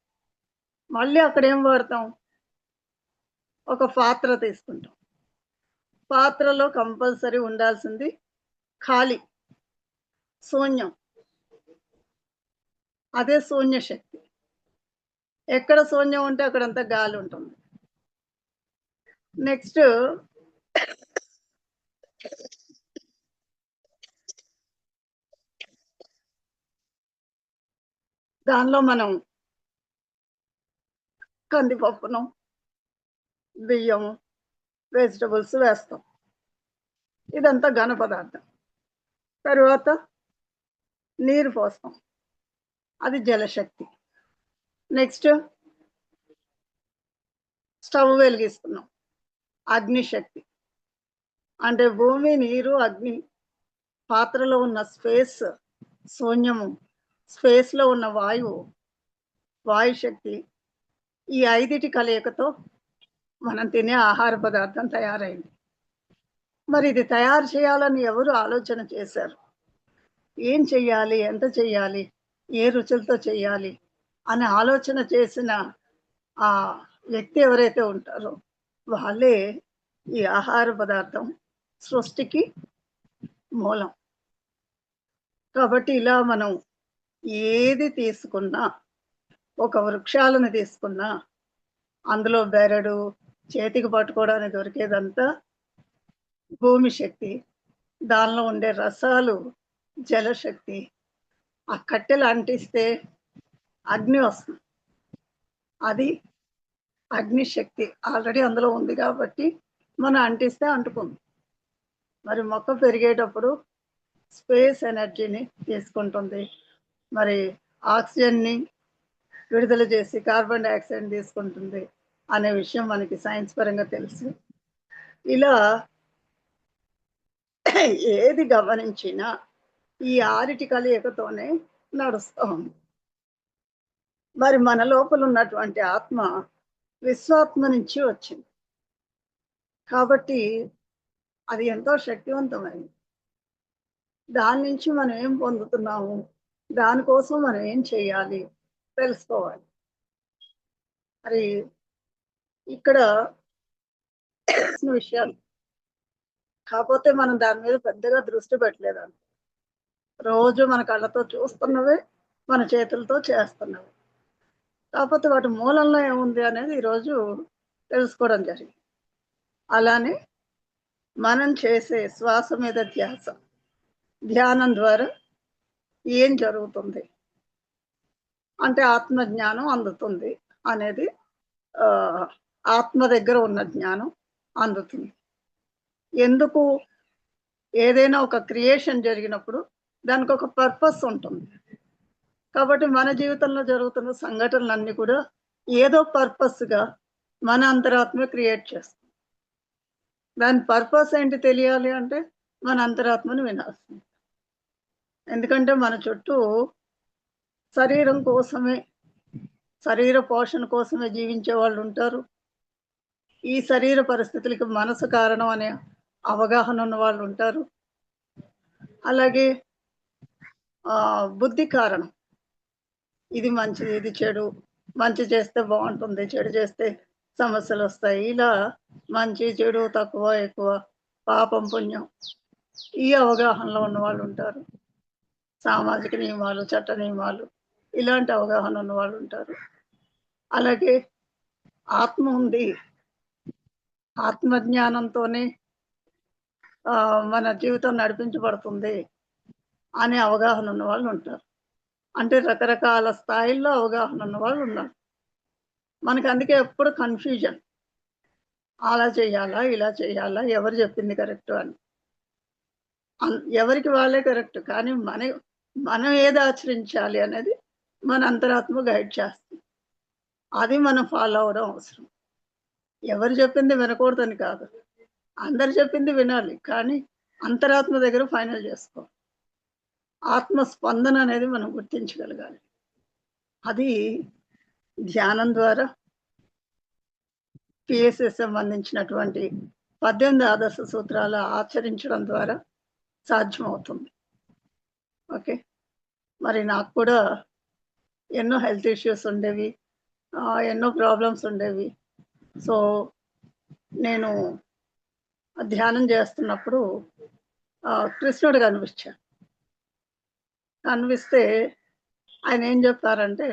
మళ్ళీ అక్కడ ఏం వాడతాం? ఒక పాత్ర తీసుకుంటాం. పాత్రలో కంపల్సరీ ఉండాల్సింది ఖాళీ, శూన్యం. అదే శూన్య శక్తి. ఎక్కడ శూన్యం ఉంటే అక్కడంతా గాలి ఉంటుంది. నెక్స్ట్ దానిలో మనం కందిపప్పును, బియ్యం, వెజిటబుల్స్ వేస్తాం. ఇదంతా ఘన పదార్థం. తర్వాత నీరు పోస్తాం. అది జలశక్తి. Next stove వెలిగిస్తున్నాం. అగ్నిశక్తి. అంటే భూమి, నీరు, అగ్ని, పాత్రలో ఉన్న స్పేస్, శూన్యము, స్పేస్లో ఉన్న వాయువు, వాయుశక్తి, ఈ 5 కలయికతో మనం తినే ఆహార పదార్థం తయారైంది. మరి ఇది తయారు చేయాలని ఎవరు ఆలోచన చేశారు? ఏం చెయ్యాలి, ఎంత చెయ్యాలి, ఏ రుచులతో చెయ్యాలి అని ఆలోచన చేసిన ఆ వ్యక్తి ఎవరైతే ఉంటారో వాళ్ళే ఈ ఆహార పదార్థం సృష్టికి మూలం. కాబట్టి ఇలా మనం ఏది తీసుకున్నా, ఒక వృక్షాలను తీసుకున్నా అందులో బెరడు, చేతికి పట్టుకోవడానికి దొరికేదంతా భూమి శక్తి, దానిలో ఉండే రసాలు జలశక్తి. ఆ కట్టెలు అంటిస్తే అగ్ని వస్తుంది. అది అగ్నిశక్తి ఆల్రెడీ అందులో ఉంది కాబట్టి మనం అంటిస్తే అంటుకుంది. మరి మొక్క పెరిగేటప్పుడు స్పేస్ ఎనర్జీని తీసుకుంటుంది. మరి ఆక్సిజన్ని విడుదల చేసి కార్బన్ డయాక్సైడ్ తీసుకుంటుంది అనే విషయం మనకి సైన్స్ పరంగా తెలుసు. ఇలా ఏది గమనించినా ఈ 6 కలయికతోనే నడుస్తూ ఉంది. మరి మన లోపల ఉన్నటువంటి ఆత్మ విశ్వాత్మ నుంచి వచ్చింది కాబట్టి అది ఎంతో శక్తివంతమైంది. దాని నుంచి మనం ఏం పొందుతున్నాము, దానికోసం మనం ఏం చేయాలి తెలుసుకోవాలి. మరి ఇక్కడ విషయాలు కాకపోతే మనం దాని మీద పెద్దగా దృష్టి పెట్టలేదండి. రోజు మన కళ్ళతో చూస్తున్నవే, మన చేతులతో చేస్తున్నవి. కాకపోతే వాటి మూలంలో ఏముంది అనేది ఈరోజు తెలుసుకోవడం జరిగింది. అలానే మనం చేసే శ్వాస మీద ధ్యాస, ధ్యానం ద్వారా ఏం జరుగుతుంది అంటే ఆత్మజ్ఞానం అందుతుంది అనేది ఆ, ఆత్మ దగ్గర ఉన్న జ్ఞానం అందుతుంది. ఎందుకు ఏదైనా ఒక క్రియేషన్ జరిగినప్పుడు దానికి ఒక పర్పస్ ఉంటుంది. కాబట్టి మన జీవితంలో జరుగుతున్న సంఘటనలన్నీ కూడా ఏదో పర్పస్గా మన అంతరాత్మ క్రియేట్ చేస్తుంది. దాని పర్పస్ ఏంటి తెలియాలి అంటే మన అంతరాత్మను వినాల్సింది. ఎందుకంటే మన చుట్టూ శరీరం కోసమే, శరీర పోషణ కోసమే జీవించే వాళ్ళు ఉంటారు. ఈ శరీర పరిస్థితులకి మనసు కారణం అనే అవగాహన ఉన్న వాళ్ళు ఉంటారు. అలాగే బుద్ధి కారణం, ఇది మంచిది, ఇది చెడు, మంచి చేస్తే బాగుంటుంది, చెడు చేస్తే సమస్యలు వస్తాయి. ఇలా మంచి చెడు, తక్కువ ఎక్కువ, పాపం పుణ్యం, ఈ అవగాహనలో ఉన్న వాళ్ళు ఉంటారు. సామాజిక నియమాలు, చట్ట నియమాలు, ఇలాంటి అవగాహన ఉన్న వాళ్ళు ఉంటారు. అలాగే ఆత్మ ఉంది, ఆత్మజ్ఞానంతోనే మన జీవితం నడిపించబడుతుంది అనే అవగాహన ఉన్న వాళ్ళు ఉంటారు. అంటే రకరకాల స్థాయిల్లో అవగాహన ఉన్న వాళ్ళు ఉన్నారు. మనకి అందుకే ఎప్పుడు కన్ఫ్యూజన్, అలా చేయాలా, ఇలా చేయాలా, ఎవరు చెప్పింది కరెక్ట్ అని. ఎవరికి వాళ్ళే కరెక్ట్, కానీ మనం ఏది ఆచరించాలి అనేది మన అంతరాత్మ గైడ్ చేస్తుంది. అది మనం ఫాలో అవడం అవసరం. ఎవరు చెప్పింది వినకూడదని కాదు, అందరు చెప్పింది వినాలి, కానీ అంతరాత్మ దగ్గర ఫైనల్ చేసుకో. ఆత్మ స్పందన అనేది మనం గుర్తించగలగాలి. అది ధ్యానం ద్వారా, పిఎస్ఎస్ సంబంధించినటువంటి 18 ఆదర్శ సూత్రాలు ఆచరించడం ద్వారా సాధ్యమవుతుంది. ఓకే, మరి నాకు కూడా ఎన్నో హెల్త్ ఇష్యూస్ ఉండేవి, ఎన్నో ప్రాబ్లమ్స్ ఉండేవి. సో నేను ధ్యానం చేస్తున్నప్పుడు కృష్ణుడు కనిపించాడు. కనిపిస్తే ఆయన ఏం చెప్పారంటే,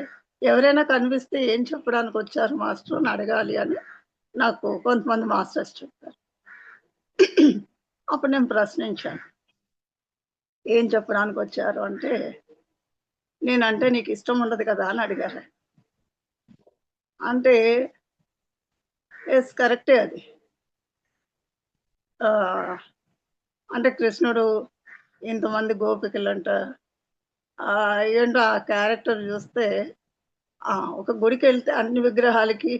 ఎవరైనా కనిపిస్తే ఏం చెప్పడానికి వచ్చారు మాస్టర్ అని అడగాలి అని నాకు కొంతమంది మాస్టర్స్ చెప్పారు. అప్పుడు నేను ప్రశ్నించాను, ఏం చెప్పడానికి వచ్చారు అంటే, నేనంటే నీకు ఇష్టం ఉండదు కదా అని అడిగారు. అంటే ఎస్, కరెక్టే అది. అంటే కృష్ణుడు ఇంతమంది గోపికలంట, ఏంటో ఆ క్యారెక్టర్ చూస్తే ఒక గుడికి వెళ్తే అన్ని విగ్రహాలకి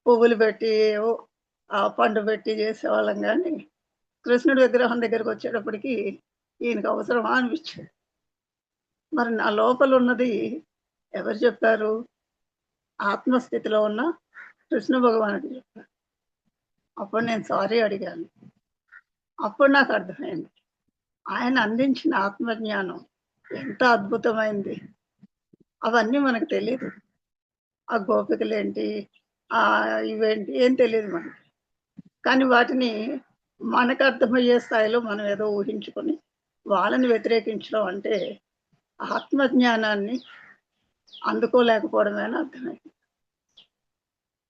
పువ్వులు పెట్టి పండు పెట్టి చేసేవాళ్ళం, కానీ కృష్ణుడి విగ్రహం దగ్గరకు వచ్చేటప్పటికి ఈయనకు అవసరమా అనిపించింది. మరి నా లోపల ఉన్నది ఎవరు చెప్పారు? ఆత్మస్థితిలో ఉన్న కృష్ణ భగవానుడు చెప్పారు. అప్పుడు నేను సారీ అడిగాను. అప్పుడు నాకు అర్థమైంది, ఆయన అందించిన ఆత్మజ్ఞానం ఎంత అద్భుతమైంది. అవన్నీ మనకు తెలియదు. ఆ గోపికలేంటి, ఇవేంటి ఏం తెలియదు మనకి. కానీ వాటిని మనకు అర్థమయ్యే స్థాయిలో మనం ఏదో ఊహించుకొని వాళ్ళని వ్యతిరేకించడం అంటే ఆత్మజ్ఞానాన్ని అందుకోలేకపోవడమే అని అర్థమైంది.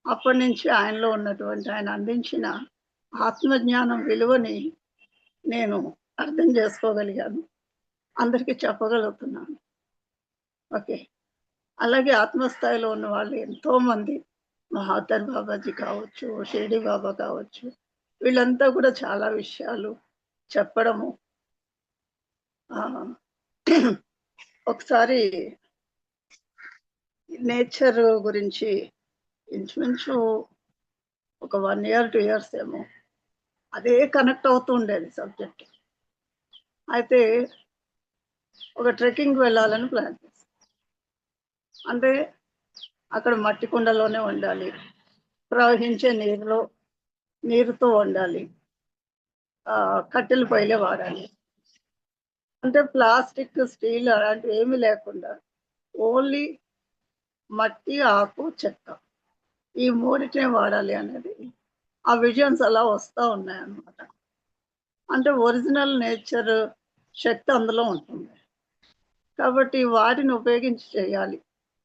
అప్పటి నుంచి ఆయనలో ఉన్నటువంటి, ఆయన అందించిన ఆత్మజ్ఞానం విలువని నేను అర్థం చేసుకోగలిగాను, అందరికీ చెప్పగలుగుతున్నాను. ఓకే, అలాగే ఆత్మస్థాయిలో ఉన్న వాళ్ళు ఎంతోమంది, మహాతర్ బాబాజీ కావచ్చు, షిరిడి బాబా కావచ్చు, వీళ్ళంతా కూడా చాలా విషయాలు చెప్పడము. ఒకసారి నేచర్ గురించి ఇంచుమించు ఒక 1 year 2 years ఏమో అదే కనెక్ట్ అవుతూ ఉండేది సబ్జెక్ట్. అయితే ఒక ట్రెక్కింగ్ వెళ్ళాలని ప్లాన్ చేశాను. అంటే అక్కడ మట్టి కుండలోనే ఉండాలి, ప్రవహించే నీరుతో ఉండాలి, కట్టెల పొయ్యిలే వాడాలి. అంటే ప్లాస్టిక్, స్టీల్ అలాంటివి ఏమీ లేకుండా ఓన్లీ మట్టి, ఆకు, చెక్క, ఈ మూడిటినే వాడాలి అనేది ఆ విజన్స్ అలా వస్తూ ఉన్నాయన్నమాట. అంటే ఒరిజినల్ నేచర్ శక్తి అందులో ఉంటుంది. కాబట్టి వాటిని ఉపయోగించి చేయాలి,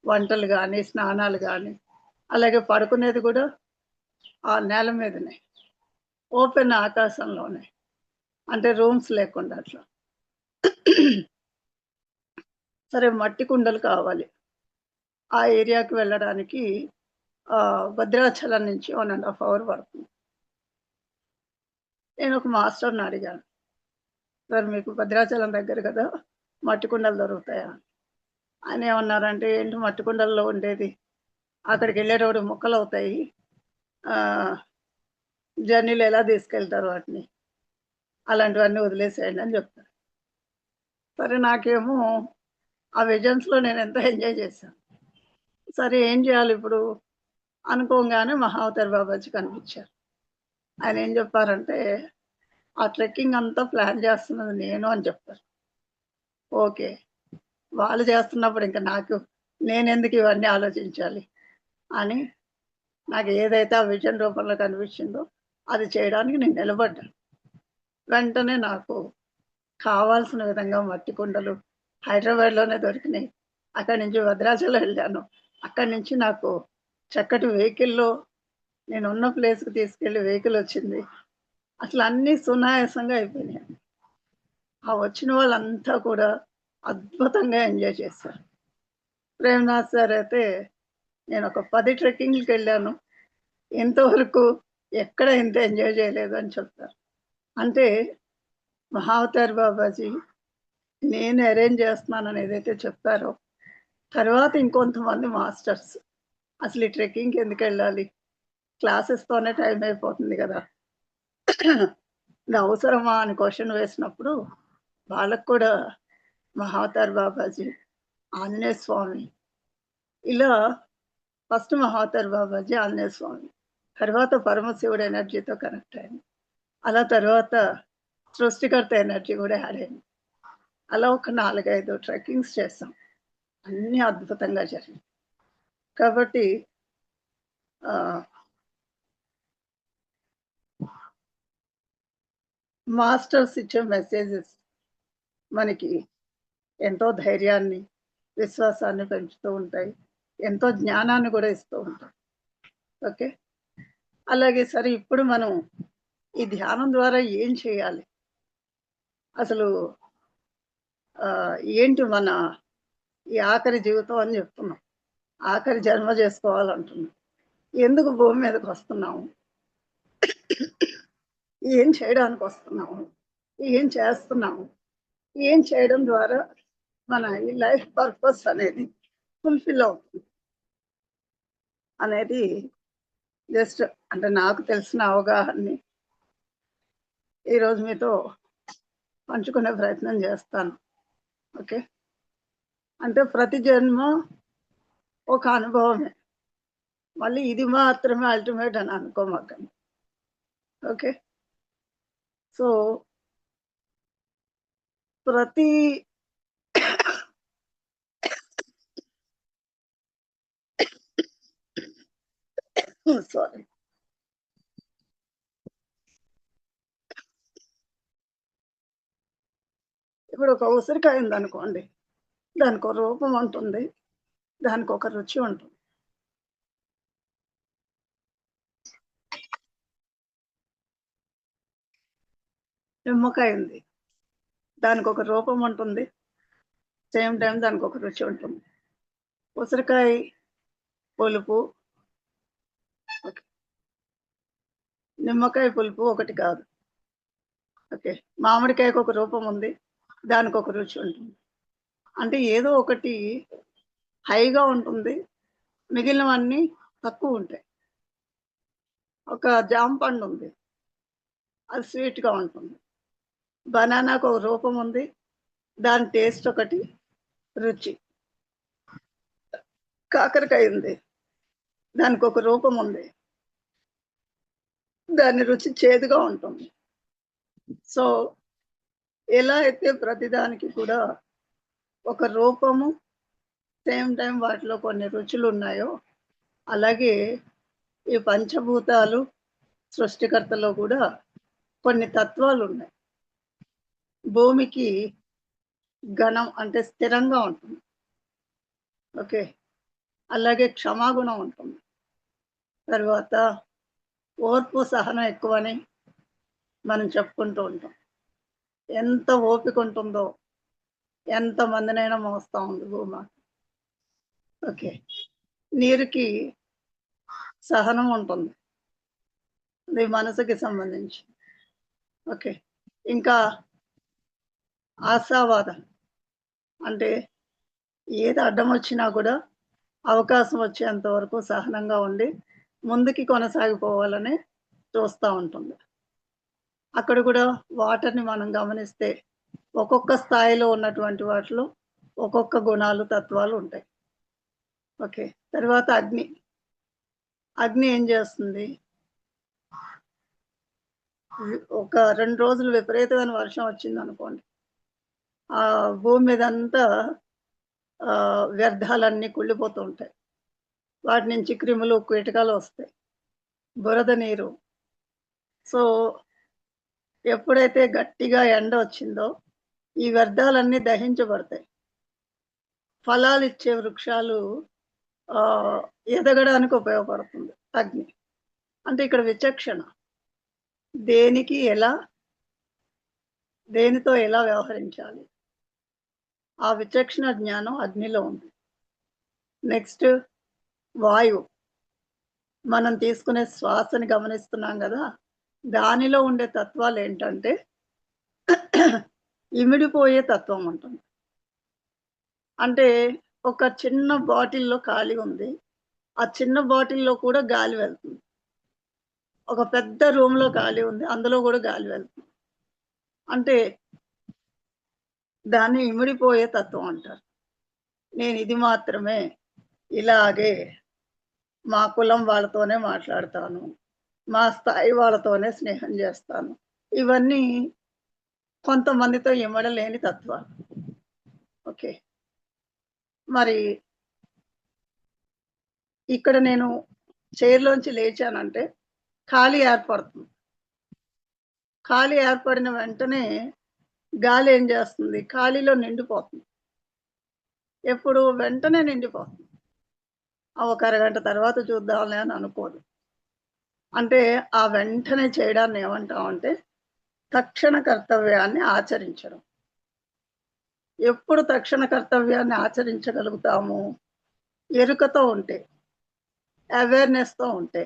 వంటలు కానీ, స్నానాలు కానీ. అలాగే పడుకునేది కూడా ఆ నేల మీదనే, ఓపెన్ ఆకాశంలోనే, అంటే రూమ్స్ లేకుండా అట్లా. సరే మట్టి కుండలు కావాలి. ఆ ఏరియాకి వెళ్ళడానికి భద్రాచలం నుంచి 1 ½ అవర్ పడుతుంది. నేనొక మాస్టర్‌ని అడిగాను. సార్ మీకు భద్రాచలం దగ్గర కదా! మట్టి కుండలు దొరుకుతాయా? ఆయనేమన్నారంటే, "ఏంటి మట్టి కుండల్లో ఉండేది? అక్కడికెళ్ళేటప్పుడు ముక్కలవుతాయి. ఆహ్, జర్నీలో ఎలా తీసుకెళ్తారు వాటిని? అలాంటివన్నీ వదిలేసేయండి" అని చెప్తారు. సరే నాకేమో ఆ విజన్స్‌లో నేనెంతో ఎంజాయ్ చేశాను. సరే ఏం చేయాలిప్పుడు? అనుకోంగానే మహావతార్ బాబాజీ కనిపించారు. ఆయనేం చెప్పారంటే, "ఆ ట్రెక్కింగ్ అంతా ప్లాన్ చేస్తున్నది నేను" అని చెప్పారు. ఓకే. వాళ్ళు చేస్తున్నప్పుడు ఇంక నేనెందుకు ఇవన్నీ ఆలోచించాలి అని నాకు ఏదైతే ఆ విజన్ రూపంలో కనిపించిందో అది చేయడానికి నేను నిలబడ్డాను. వెంటనే నాకు కావాల్సిన విధంగా మట్టి కుండలు హైదరాబాద్‌లోనే దొరికినాయి. అక్కడి నుంచి భద్రాచలం వెళ్ళాను. అక్కడి నుంచి నాకు చక్కటి వెహికల్‌లో నేనున్న ప్లేస్‌కి తీసుకెళ్ళి వెహికల్ వచ్చింది. అసలు అన్నీ సునాయాసంగా అయిపోయినాయి. ఆ వచ్చిన వాళ్ళంతా కూడా అద్భుతంగా ఎంజాయ్ చేశారు. ప్రేమ్‌నాథ్ సార్ అయితే నేనొక 10 ట్రెక్కింగ్‌లకెళ్ళాను. ఇంతవరకు ఎక్కడ ఇంత ఎంజాయ్ చేయలేదు అని చెప్తారు. అంటే మహావతార్ బాబాజీ నేను అరేంజ్ చేస్తున్నానని ఏదైతే చెప్పారో, తర్వాత ఇంకొంతమంది మాస్టర్స్ అసలు ఈ ట్రెక్కింగ్‌కి ఎందుకెళ్ళాలి? క్లాసెస్‌తోనే టైం అయిపోతుంది గదా! ఇది అవసరమా అని క్వెషన్ వేసినప్పుడు వాళ్ళకి కూడా మహావతార్ బాబాజీ, ఆంజనేయ స్వామి ఇలా ఫస్ట్ మహావతార్ బాబాజీ, ఆంజనేయ స్వామి. తర్వాత పరమశివుడు ఎనర్జీతో కనెక్ట్ అయ్యాను. అలా తర్వాత సృష్టికర్త ఎనర్జీ గూడా యాడ్ అయింది. అలా ఒక 4, 5 ట్రెక్కింగ్స్ చేసాం. అన్నీ అద్భుతంగా జరిగాయి. కాబట్టి ఆహ్, మాస్టర్స్ ఇచ్చే మెసేజెస్ మనకి ఎంతో ధైర్యాన్ని, విశ్వాసాన్ని పెంచుతూ ఉంటాయి. ఎంతో జ్ఞానాన్ని గూడా ఇస్తూ ఉంటాయి. ఓకే. అలాగే సరే ఇప్పుడు మనం ఈ ధ్యానం ద్వారా ఏం చేయాలి? అసలు ఏంటి మన ఈ ఆఖరి జీవితం అని జెప్తున్నాం. ఆఖరి జన్మ జేసుకోవాలంటున్నాం. ఎందుకు భూమి మీదకొస్తున్నాము? ఏం చేయడానికొస్తున్నాము? ఏం చేస్తున్నాము? ఏం చేయడం ద్వారా మన ఈ లైఫ్ పర్పస్ అనేది ఫుల్‌ఫిల్ అవుతుంది అనేది జస్ట్ అంటే నాకు తెలిసిన అవగాహనని ఈరోజు మీతో పంచుకునే ప్రయత్నం జేస్తాను. ఓకే. అంటే ప్రతి జన్మ ఒక అనుభవమే. మళ్ళీ ఇది మాత్రమే అల్టిమేట్ అని అనుకోమాకండి. ఓకే. సో, ప్రతి సారీ. ఇప్పుడు ఒక ఉసిరికాయ ఉందనుకోండి. దానికో రూపం ఉంటుంది. దానికొక రుచి ఉంటుంది. నిమ్మకాయ ఉంది. దానికొక రూపం ఉంటుంది. సేమ్ టైమ్ దానికొక రుచి ఉంటుంది. ఉసిరికాయ పులుపు ఓకే. నిమ్మకాయ పులుపు ఒకటి కాదు. ఓకే. మామిడికాయకు ఒక రూపం ఉంది. దానికొక రుచి ఉంటుంది. అంటే ఏదో ఒకటి హైగా ఉంటుంది. మిగిలినవన్నీ తక్కువుంటాయి. ఒక జామ పండుంది. అది స్వీట్‌గా ఉంటుంది. బనానాకు ఒక రూపం ఉంది. దాని టేస్ట్ ఒకటి, రుచి. కాకరకాయ ఉంది. దానికొక రూపం ఉంది. దాని రుచి చేదుగా ఉంటుంది. సో, ఎలా అయితే ప్రతిదానికి కూడా ఒక రూపము, సేమ్ టైమ్ వాటిలో కొన్ని రుచులున్నాయో, అలాగే ఈ పంచభూతాలు సృష్టికర్తలో కూడా కొన్ని తత్వాలున్నాయి. భూమికి ఘనం అంటే స్థిరంగా ఉంటుంది. ఓకే. అలాగే క్షమాగుణం ఉంటుంది. తర్వాత ఓర్పు, సహనం ఎక్కువని మనం చెప్పుకుంటూ ఉంటాం. ఎంత ఓపిక ఉంటుందో ఎంతమందినైనా మోస్తా ఉంది భూమాత. ఓకే. నీరుకి సహనం ఉంటుంది. అది మనసుకి సంబంధించి. ఓకే. ఇంకా ఆశావాదం. అంటే ఏది అడ్డమొచ్చినా కూడా అవకాశం వచ్చేంత వరకు సహనంగా ఉండి ముందుకి కొనసాగిపోవాలని చూస్తా ఉంటుంది. అక్కడ కూడా వాటర్‌ని మనం గమనిస్తే ఒక్కొక్క స్థాయిలో ఉన్నటువంటి వాటిలో ఒక్కొక్క గుణాలు, తత్వాలు ఉంటాయి. ఓకే. తర్వాత అగ్ని. అగ్ని ఏం చేస్తుంది? ఒక 2 రోజులు విపరీతమైన వర్షం వచ్చిందనుకోండి. భూమి మీదంతా వ్యర్థాలన్నీ కుళ్ళిపోతూ ఉంటాయి. వాటి నుంచి క్రిములు, కీటకాలు వస్తాయి. బురద నీరు. సో, ఎప్పుడైతే గట్టిగా ఎండ వచ్చిందో, ఈ వ్యర్థాలన్నీ దహించబడతాయి. ఫలాలిచ్చే వృక్షాలు ఆహ్, ఎదగడానికి ఉపయోగపడుతుంది అగ్ని. అంటే ఇక్కడ విచక్షణ. దేనికి ఎలా, దేనితో ఎలా వ్యవహరించాలి? ఆ విచక్షణ జ్ఞానం అగ్నిలో ఉంది. నెక్స్ట్ వాయువు. మనం తీసుకునే శ్వాసని గమనిస్తున్నాం గదా! దానిలో ఉండే తత్వాలేంటంటే ఇమిడిపోయే తత్వం ఉంటుంది. అంటే ఒక చిన్న బాటిల్‌లో ఖాళీ ఉంది. ఆ చిన్న బాటిల్‌లో కూడా గాలి వెళ్తుంది. ఒక పెద్ద రూమ్‌లో ఖాళీ ఉంది. అందులో గూడా గాలి వెళ్తుంది. అంటే దాన్ని ఇమిడిపోయే తత్వం అంటారు. నేనిది మాత్రమే, ఇలాగే మా కులం వాళ్ళతోనే మాట్లాడతాను. మా స్థాయి వాళ్ళతోనే స్నేహం జేస్తాను. ఇవన్నీ కొంతమందితో ఇమడలేని తత్వాలు. ఓకే. మరి ఇక్కడ నేను చైర్‌లోంచి లేచానంటే ఖాళీ ఏర్పడుతుంది. ఖాళీ ఏర్పడిన వెంటనే గాలి ఏం జేస్తుంది? ఖాళీలో నిండిపోతుంది. ఎప్పుడు? వెంటనే నిండిపోతుంది. ఒక అరగంట తర్వాత చూద్దాంలే అని అనుకోదు. అంటే ఆ వెంటనే చేయడాన్ని ఏమంటామంటే తక్షణ కర్తవ్యాన్ని ఆచరించడం. ఎప్పుడు తక్షణ కర్తవ్యాన్ని ఆచరించగలుగుతాము? ఎరుకతో ఉంటే, అవేర్‌నెస్‌తో ఉంటే.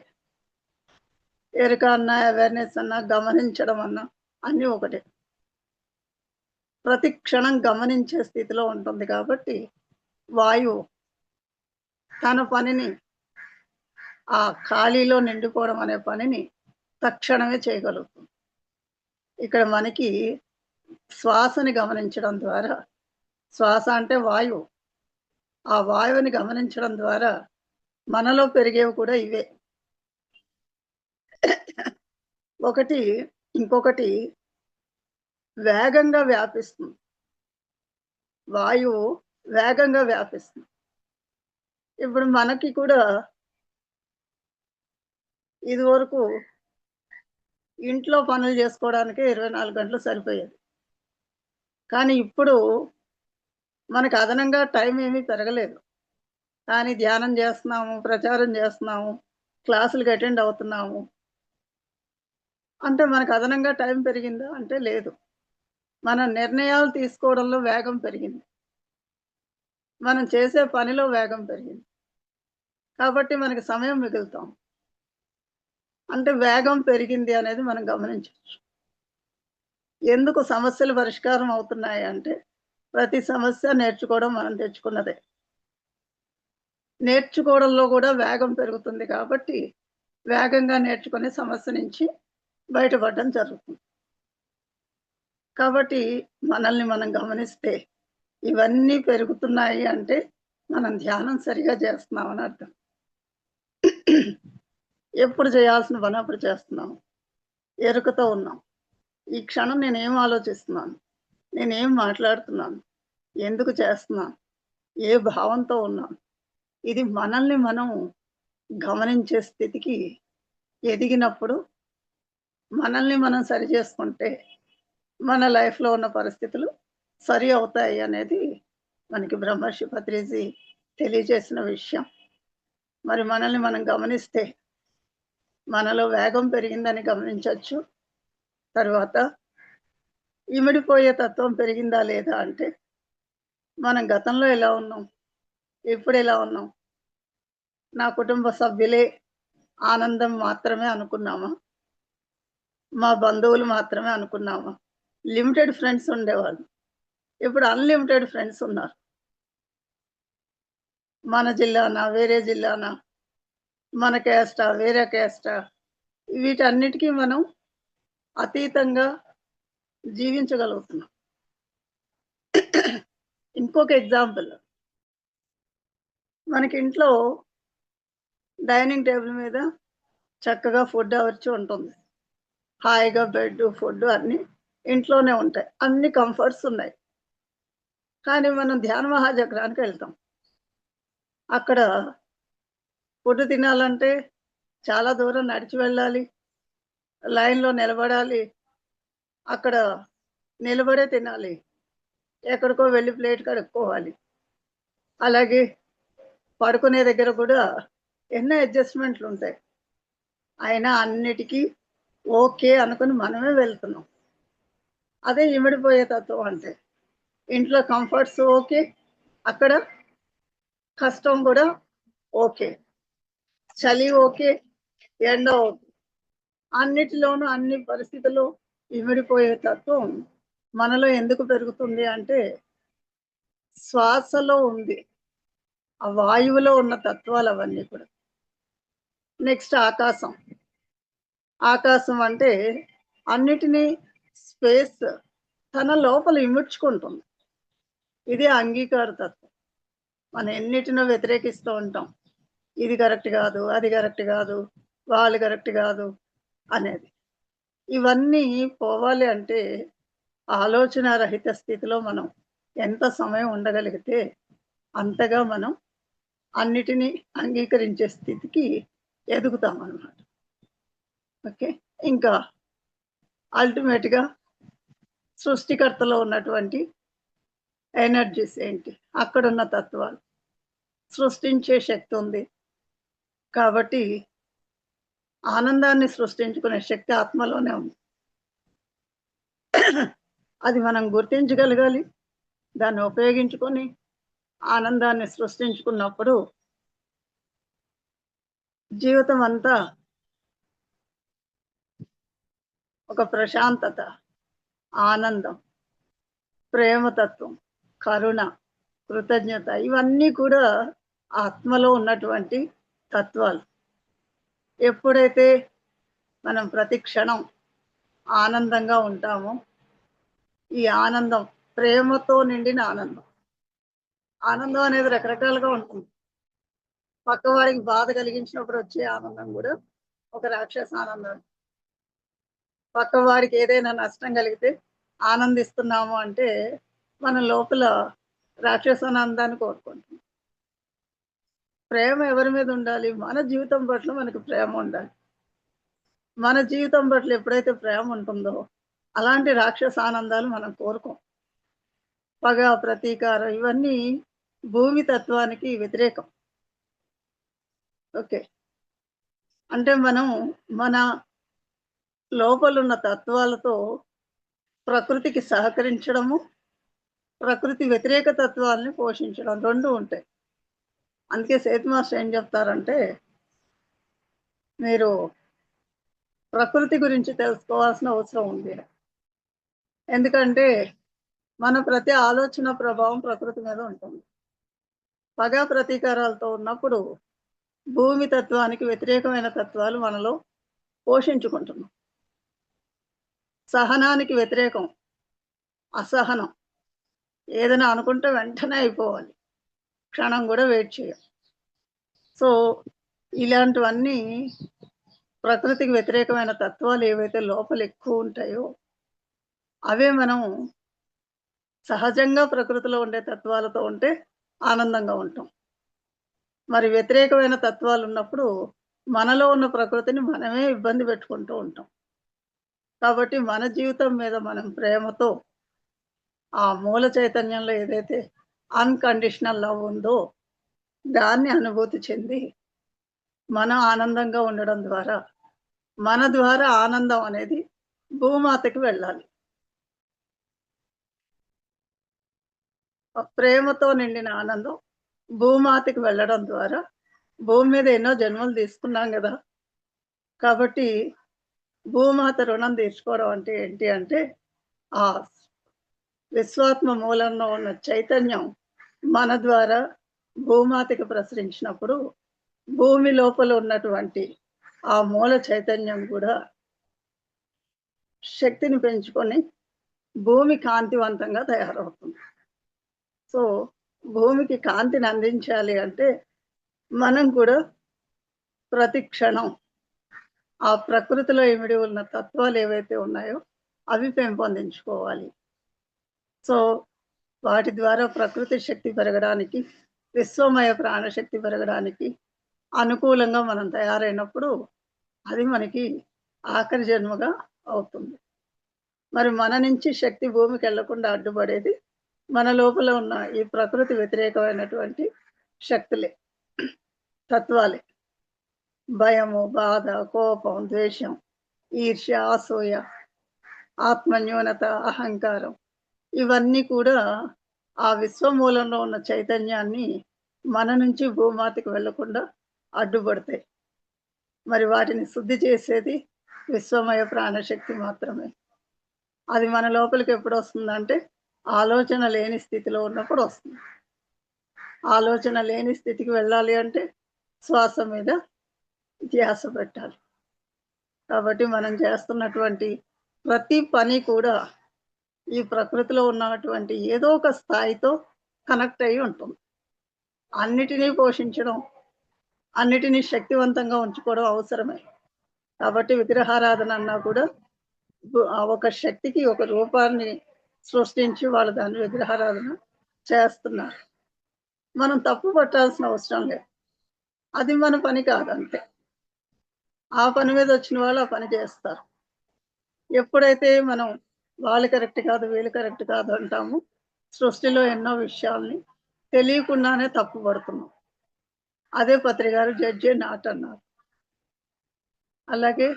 ఎరుక అన్నా, అవేర్‌నెస్ అన్నా, గమనించడం అన్నా అన్నీ ఒకటే. ప్రతి క్షణం గమనించే స్థితిలో ఉంటుంది కాబట్టి, వాయువు తన పనిని ఆ ఖాళీలో నిండిపోవడం అనే పనిని తక్షణమే చేయగలుగుతుంది. ఇక్కడ మనకి శ్వాసని గమనించడం ద్వారా, శ్వాస అంటే వాయువు. ఆ వాయువుని గమనించడం ద్వారా మనలో పెరిగేవి కూడా ఇవే. ఒకటి ఇంకొకటి వేగంగా వ్యాపిస్తుంది. వాయువు వేగంగా వ్యాపిస్తుంది. ఇప్పుడు మనకి కూడా ఇదివరకు ఇంట్లో పనులు చేసుకోవడానికే 24 గంటలు సరిపోయేది. కానీ ఇప్పుడు మనకు అదనంగా టైం ఏమీ పెరగలేదు. కానీ ధ్యానం చేస్తున్నాము, ప్రచారం చేస్తున్నాము, క్లాసులకి అటెండ్ అవుతున్నాము. అంటే మనకు అదనంగా టైం పెరిగిందా? అంటే లేదు. మన నిర్ణయాలు తీసుకోవడంలో వేగం పెరిగింది. మనం చేసే పనిలో వేగం పెరిగింది. కాబట్టి మనకి సమయం మిగులుతాం. అంటే వేగం పెరిగింది అనేది మనం గమనించొచ్చు. ఎందుకు సమస్యలు పరిష్కారం అవుతున్నాయి అంటే, ప్రతి సమస్య నేర్చుకోవడం మనం తెచ్చుకున్నదే. నేర్చుకోవడంలో కూడా వేగం పెరుగుతుంది కాబట్టి, వేగంగా నేర్చుకునే సమస్య నుంచి బయటపడడం జరుగుతుంది. కాబట్టి మనల్ని మనం గమనిస్తే, ఇవన్నీ పెరుగుతున్నాయి అంటే, మనం ధ్యానం సరిగా చేస్తున్నామని అర్థం. ఎప్పుడు చేయాల్సిన పని అప్పుడు చేస్తున్నాం. ఎరుకతో ఉన్నాం. ఈ క్షణం నేనేం ఆలోచిస్తున్నాను? నేనేం మాట్లాడుతున్నాను? ఎందుకు చేస్తున్నాను? ఏ భావంతో ఉన్నాను? ఇది మనల్ని మనం గమనించే స్థితికి ఎదిగినప్పుడు, మనల్ని మనం సరిచేసుకుంటే, మన లైఫ్‌లో ఉన్న పరిస్థితులు సరి అవుతాయి అనేది మనకి బ్రహ్మర్షి పత్రిజీ తెలియజేసిన విషయం. మరి మనల్ని మనం గమనిస్తే, మనలో వేగం పెరిగిందని గమనించొచ్చు. తర్వాత ఇమిడిపోయే తత్వం పెరిగిందా లేదా అంటే, మనం గతంలో ఎలా ఉన్నాం? ఇప్పుడు ఎలా ఉన్నాం? నా కుటుంబ సభ్యులే ఆనందం మాత్రమే అనుకున్నామా? మా బంధువులు మాత్రమే అనుకున్నామా? లిమిటెడ్ ఫ్రెండ్స్ ఉండేవాళ్ళు. ఇప్పుడు అన్‌లిమిటెడ్ ఫ్రెండ్స్ ఉన్నారు. మన జిల్లానా? వేరే జిల్లానా? మన క్యాస్టా? వేరే క్యాస్టా? వీటన్నిటికి మనం అతీతంగా జీవించగలుగుతున్నాం. ఇంకొక ఎగ్జాంపుల్, మనకి ఇంట్లో డైనింగ్ టేబుల్ మీద చక్కగా ఫుడ్ అవర్చి ఉంటుంది. హాయిగా బెడ్డు, ఫుడ్డు అన్నీ ఇంట్లోనే ఉంటాయి. అన్ని కంఫర్ట్స్ ఉన్నాయి. కానీ మనం ధ్యాన మహాచక్రానికి వెళ్తాం. అక్కడ ఫుడ్ తినాలంటే చాలా దూరం నడిచి వెళ్ళాలి. లైన్‌లో నిలబడాలి. అక్కడ నిలబడే తినాలి. ఎక్కడికో వెళ్లి ప్లేట్ కడుక్కోవాలి. అలాగే పడుకునే దగ్గర కూడా ఎన్నో అడ్జస్ట్‌మెంట్లుంటాయి. అయినా అన్నిటికి ఓకే అనుకుని మనమే వెళ్తున్నాం. అదే ఇమిడిపోయే తత్వం అంటే. ఇంట్లో కంఫర్ట్స్ ఓకే. అక్కడ కష్టం కూడా ఓకే. చలి ఓకే. ఎండ ఓకే. అన్నిటిలోనూ అన్ని పరిస్థితుల్లో ఇమిడిపోయే తత్వం మనలో ఎందుకు పెరుగుతుంది అంటే శ్వాసలో ఉంది. ఆ వాయువులో ఉన్న తత్వాలవన్నీ కూడా. నెక్స్ట్ ఆకాశం. ఆకాశం అంటే అన్నిటినీ స్పేస్ తన లోపల ఇముడ్చుకుంటుంది. ఇదే అంగీకార తత్వం. మనం ఎన్నిటినో వ్యతిరేకిస్తూ ఉంటాం. ఇది కరెక్ట్ గాదు, అది కరెక్ట్ గాదు, వాళ్ళు కరెక్ట్ గాదు అనేది. ఇవన్నీ పోవాలి అంటే ఆలోచన రహిత స్థితిలో మనం ఎంత సమయం ఉండగలిగితే అంతగా మనం అన్నిటినీ అంగీకరించే స్థితికి ఎదుగుతామనమాట. ఓకే. ఇంకా అల్టిమేట్‌గా సృష్టికర్తలో ఉన్నటువంటి ఎనర్జీస్ ఏంటి? అక్కడున్న తత్వాలు. సృష్టించే శక్తి ఉంది. కాబట్టి ఆనందాన్ని సృష్టించుకునే శక్తి ఆత్మలోనే ఉంది. అది మనం గుర్తించగలగాలి. దాన్ని ఉపయోగించుకొని ఆనందాన్ని సృష్టించుకున్నప్పుడు జీవితం అంతా ఒక ప్రశాంతత, ఆనందం, ప్రేమతత్వం, కరుణ, కృతజ్ఞత ఇవన్నీ కూడా ఆత్మలో ఉన్నటువంటి తత్వాలు. ఎప్పుడైతే మనం ప్రతి క్షణం ఆనందంగా ఉంటామో, ఈ ఆనందం ప్రేమతో నిండిన ఆనందం. ఆనందం అనేది రకరకాలుగా ఉంటుంది. పక్కవాడికి బాధ కలిగించినప్పుడు వచ్చే ఆనందం గూడా ఒక రాక్షస ఆనందం. పక్కవాడికి ఏదైనా నష్టం కలిగితే ఆనందిస్తున్నాము అంటే, మన లోపల రాక్షసానందాన్ని కోరుకుంటున్నాం. ప్రేమ ఎవరి మీద ఉండాలి? మన జీవితం పట్ల మనకు ప్రేమ ఉండాలి. మన జీవితం పట్ల ఎప్పుడైతే ప్రేమ ఉంటుందో, అలాంటి రాక్షస ఆనందాలు మనం కోరుకోం. పగ, ప్రతీకారం ఇవన్నీ భూమి తత్వానికి వ్యతిరేకం. ఓకే. అంటే మనం మన లోపలున్న తత్వాలతో ప్రకృతికి సహకరించడము, ప్రకృతి వ్యతిరేక తత్వాల్ని పోషించడం 2 ఉంటాయి. అందుకే సేతు మాస్టర్ ఏం చెప్తారంటే, మీరు ప్రకృతి గురించి తెలుసుకోవాల్సిన అవసరం ఉంది. ఎందుకంటే, మన ప్రతి ఆలోచన ప్రభావం ప్రకృతి మీద ఉంటుంది. పగ, ప్రతీకారాలతో ఉన్నప్పుడు భూమి తత్వానికి వ్యతిరేకమైన తత్వాలు మనలో పోషించుకుంటున్నాం. సహనానికి వ్యతిరేకం అసహనం. ఏదైనా అనుకుంటే వెంటనే అయిపోవాలి. క్షణం గూడా వెయిట్ చేయం. సో, ఇలాంటివన్నీ ప్రకృతికి వ్యతిరేకమైన తత్వాలు ఏవైతే లోపల ఎక్కువుంటాయో, అవే మనం సహజంగా ప్రకృతిలో ఉండే తత్వాలతో ఉంటే ఆనందంగా ఉంటాం. మరి వ్యతిరేకమైన తత్వాలున్నప్పుడు మనలో ఉన్న ప్రకృతిని మనమే ఇబ్బంది పెట్టుకుంటూ ఉంటాం. కాబట్టి మన జీవితం మీద మనం ప్రేమతో ఆ మూల చైతన్యంలో ఏదైతే అన్‌కండిషనల్ లవ్ ఉందో దాన్ని అనుభూతి చెంది మనం ఆనందంగా ఉండడం ద్వారా, మన ద్వారా ఆనందం అనేది భూమాతకి వెళ్ళాలి. ఆ ప్రేమతో నిండిన ఆనందం భూమాతకి వెళ్ళడం ద్వారా భూమి మీద ఎన్నో జన్మలు తీసుకున్నాం గదా! కాబట్టి భూమాత రుణం తీర్చుకోవడం అంటే ఏంటి అంటే, ఆ విశ్వాత్మ మూలంలో ఉన్న చైతన్యం మన ద్వారా భూమాతకి ప్రసరించినప్పుడు, భూమి లోపల ఉన్నటువంటి ఆ మూల చైతన్యం గూడా శక్తిని పెంచుకొని భూమి కాంతివంతంగా తయారవుతుంది. సో, భూమికి కాంతిని అందించాలి అంటే, మనం కూడా ప్రతి క్షణం ఆ ప్రకృతిలో ఇమిడి ఉన్న తత్వాలేవైతే ఉన్నాయో, అవి పెంపొందించుకోవాలి. సో, వాటి ద్వారా ప్రకృతి శక్తి పెరగడానికి, విశ్వమయ ప్రాణశక్తి పెరగడానికి అనుకూలంగా మనం తయారైనప్పుడు, అది మనకి ఆఖరి జన్మగా అవుతుంది. మరి మన నుంచి శక్తి భూమికెళ్ళకుండా అడ్డుపడేది, మన లోపల ఉన్న ఈ ప్రకృతి వ్యతిరేకమైనటువంటి శక్తులే, తత్వాలే. భయము, బాధ, కోపం, ద్వేషం, ఈర్ష్య, అసూయ, ఆత్మన్యూనత, అహంకారం ఇవన్నీ కూడా ఆ విశ్వమూలంలో ఉన్న చైతన్యాన్ని మన నుంచి భూమాతకి వెళ్ళకుండా అడ్డుపడతాయి. మరి వాటిని శుద్ధి చేసేది విశ్వమయ ప్రాణశక్తి మాత్రమే. అది మన లోపలికి ఎప్పుడొస్తుందంటే, ఆలోచన లేని స్థితిలో ఉన్నప్పుడు వస్తుంది. ఆలోచన లేని స్థితికి వెళ్ళాలి అంటే, శ్వాస మీద ధ్యాస పెట్టాలి. కాబట్టి మనం చేస్తున్నటువంటి ప్రతి పని కూడా ఈ ప్రకృతిలో ఉన్నటువంటి ఏదో ఒక స్థాయితో కనెక్ట్ అయ్యి ఉంటుంది. అన్నిటినీ పోషించడం, అన్నిటినీ శక్తివంతంగా ఉంచుకోవడం అవసరమే. కాబట్టి విగ్రహారాధన అన్నా కూడా ఒక శక్తికి ఒక రూపాన్ని సృష్టించి వాళ్ళు దాన్ని విగ్రహారాధన చేస్తున్నారు. మనం తప్పు పట్టాల్సిన అవసరం లేదు. అది మన పని కాదంతే. ఆ పని మీద వచ్చిన వాళ్ళు ఆ పని చేస్తారు. ఎప్పుడైతే మనం వాళ్ళు కరెక్ట్ కాదు, వీళ్ళు కరెక్ట్ కాదు అంటామో, సృష్టిలో ఎన్నో విషయాల్ని తెలియకుండానే తప్పు పడుతున్నాం. అదే పత్రి గారు జడ్జే నాట్ అన్నారు. అలాగే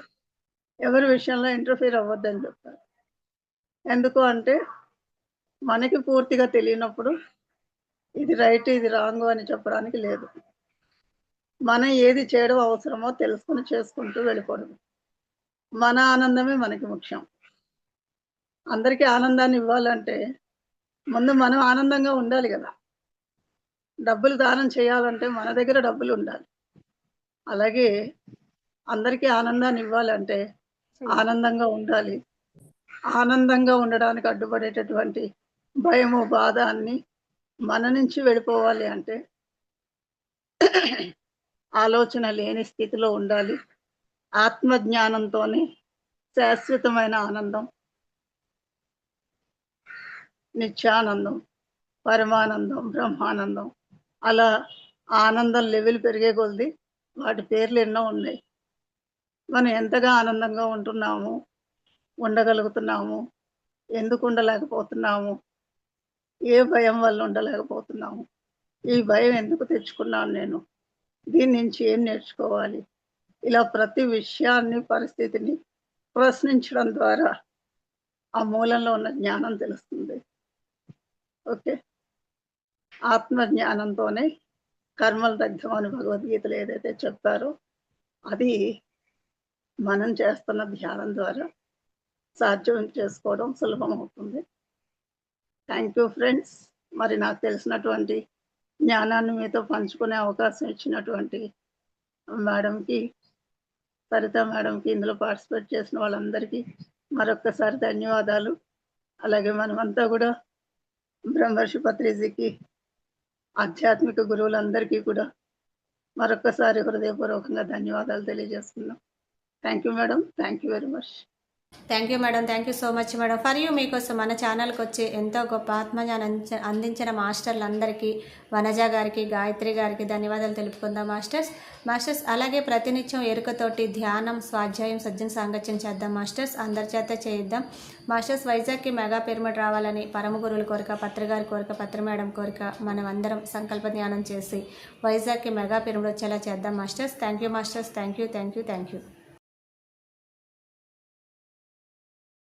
ఎవరి విషయంలో ఇంటర్ఫీర్ అవ్వద్దని చెప్పారు. ఎందుకు అంటే, మనకి పూర్తిగా తెలియనప్పుడు ఇది రైట్, ఇది రాంగ్ అని చెప్పడానికి లేదు. మనం ఏది చేయడం అవసరమో తెలుసుకొని చేసుకుంటూ వెళ్ళిపోవడం. మన ఆనందమే మనకి ముఖ్యం. అందరికీ ఆనందాన్ని ఇవ్వాలంటే ముందు మనం ఆనందంగా ఉండాలి గదా! డబ్బులు దానం చేయాలంటే మన దగ్గర డబ్బులుండాలి. అలాగే అందరికీ ఆనందాన్ని ఇవ్వాలంటే ఆనందంగా ఉండాలి. ఆనందంగా ఉండడానికి అడ్డుపడేటటువంటి భయము, బాధ అన్నీ మన నుంచి వెళ్ళిపోవాలి అంటే ఆలోచన లేని స్థితిలో ఉండాలి. ఆత్మజ్ఞానంతోనే శాశ్వతమైన ఆనందం, నిత్యానందం, పరమానందం, బ్రహ్మానందం అలా ఆనందం లెవెల్ పెరిగే కొద్దీ వాటి పేర్లు ఎన్నో ఉన్నాయి. మనం ఎంతగా ఆనందంగా ఉంటున్నాము, ఉండగలుగుతున్నాము, ఎందుకు ఉండలేకపోతున్నాము, ఏ భయం వల్ల ఉండలేకపోతున్నాము, ఈ భయం ఎందుకు తెచ్చుకున్నాను నేను, దీని నుంచి ఏం నేర్చుకోవాలి, ఇలా ప్రతి విషయాన్ని, పరిస్థితిని ప్రశ్నించడం ద్వారా ఆ మూలంలో ఉన్న జ్ఞానం తెలుస్తుంది. ఓకే. ఆత్మ జ్ఞానంతోనే కర్మలు దగ్ధం అని భగవద్గీతలో ఏదైతే చెప్పారో అది మనం చేస్తున్న ధ్యానం ద్వారా సాధ్యం చేసుకోవడం సులభం అవుతుంది. Thank you friends. మరి నాకు తెలిసినటువంటి జ్ఞానాన్ని మీతో పంచుకునే అవకాశం ఇచ్చినటువంటి మేడంకి, సరిత మేడంకి, ఇందులో పార్టిసిపేట్ చేసిన వాళ్ళందరికీ మరొక్కసారి ధన్యవాదాలు. అలాగే మనమంతా కూడా బ్రహ్మర్షి పత్రిజీకి, ఆధ్యాత్మిక గురువులందరికీ కూడా మరొక్కసారి హృదయపూర్వకంగా ధన్యవాదాలు తెలియజేస్తున్నాం. Thank you madam. Thank you very much. Thank you madam. Thank you so much madam. For you మీకోసం మన ఛానల్కి వచ్చి ఎంతో గొప్ప ఆత్మజ్ఞానం అందించిన మాస్టర్లందరికీ, వనజ గారికి, గాయత్రి గారికి ధన్యవాదాలు తెలుపుకుందాం మాస్టర్స్. అలాగే ప్రతినిత్యం ఎరుకతోటి ధ్యానం, స్వాధ్యాయం, సజ్జన సాంగత్యం చేద్దాం మాస్టర్స్. అందరి చేత చేయిద్దాం మాస్టర్స్. వైజాగ్కి మెగా పిరమిడ్ రావాలని పరమ గురువుల కోరిక, పత్రిగారి కోరిక, పత్రి మేడం కోరిక. మనం అందరం సంకల్ప ధ్యానం చేసి వైజాగ్కి మెగా పిరమిడ్ వచ్చేలా చేద్దాం masters. Thank you masters. Thank you.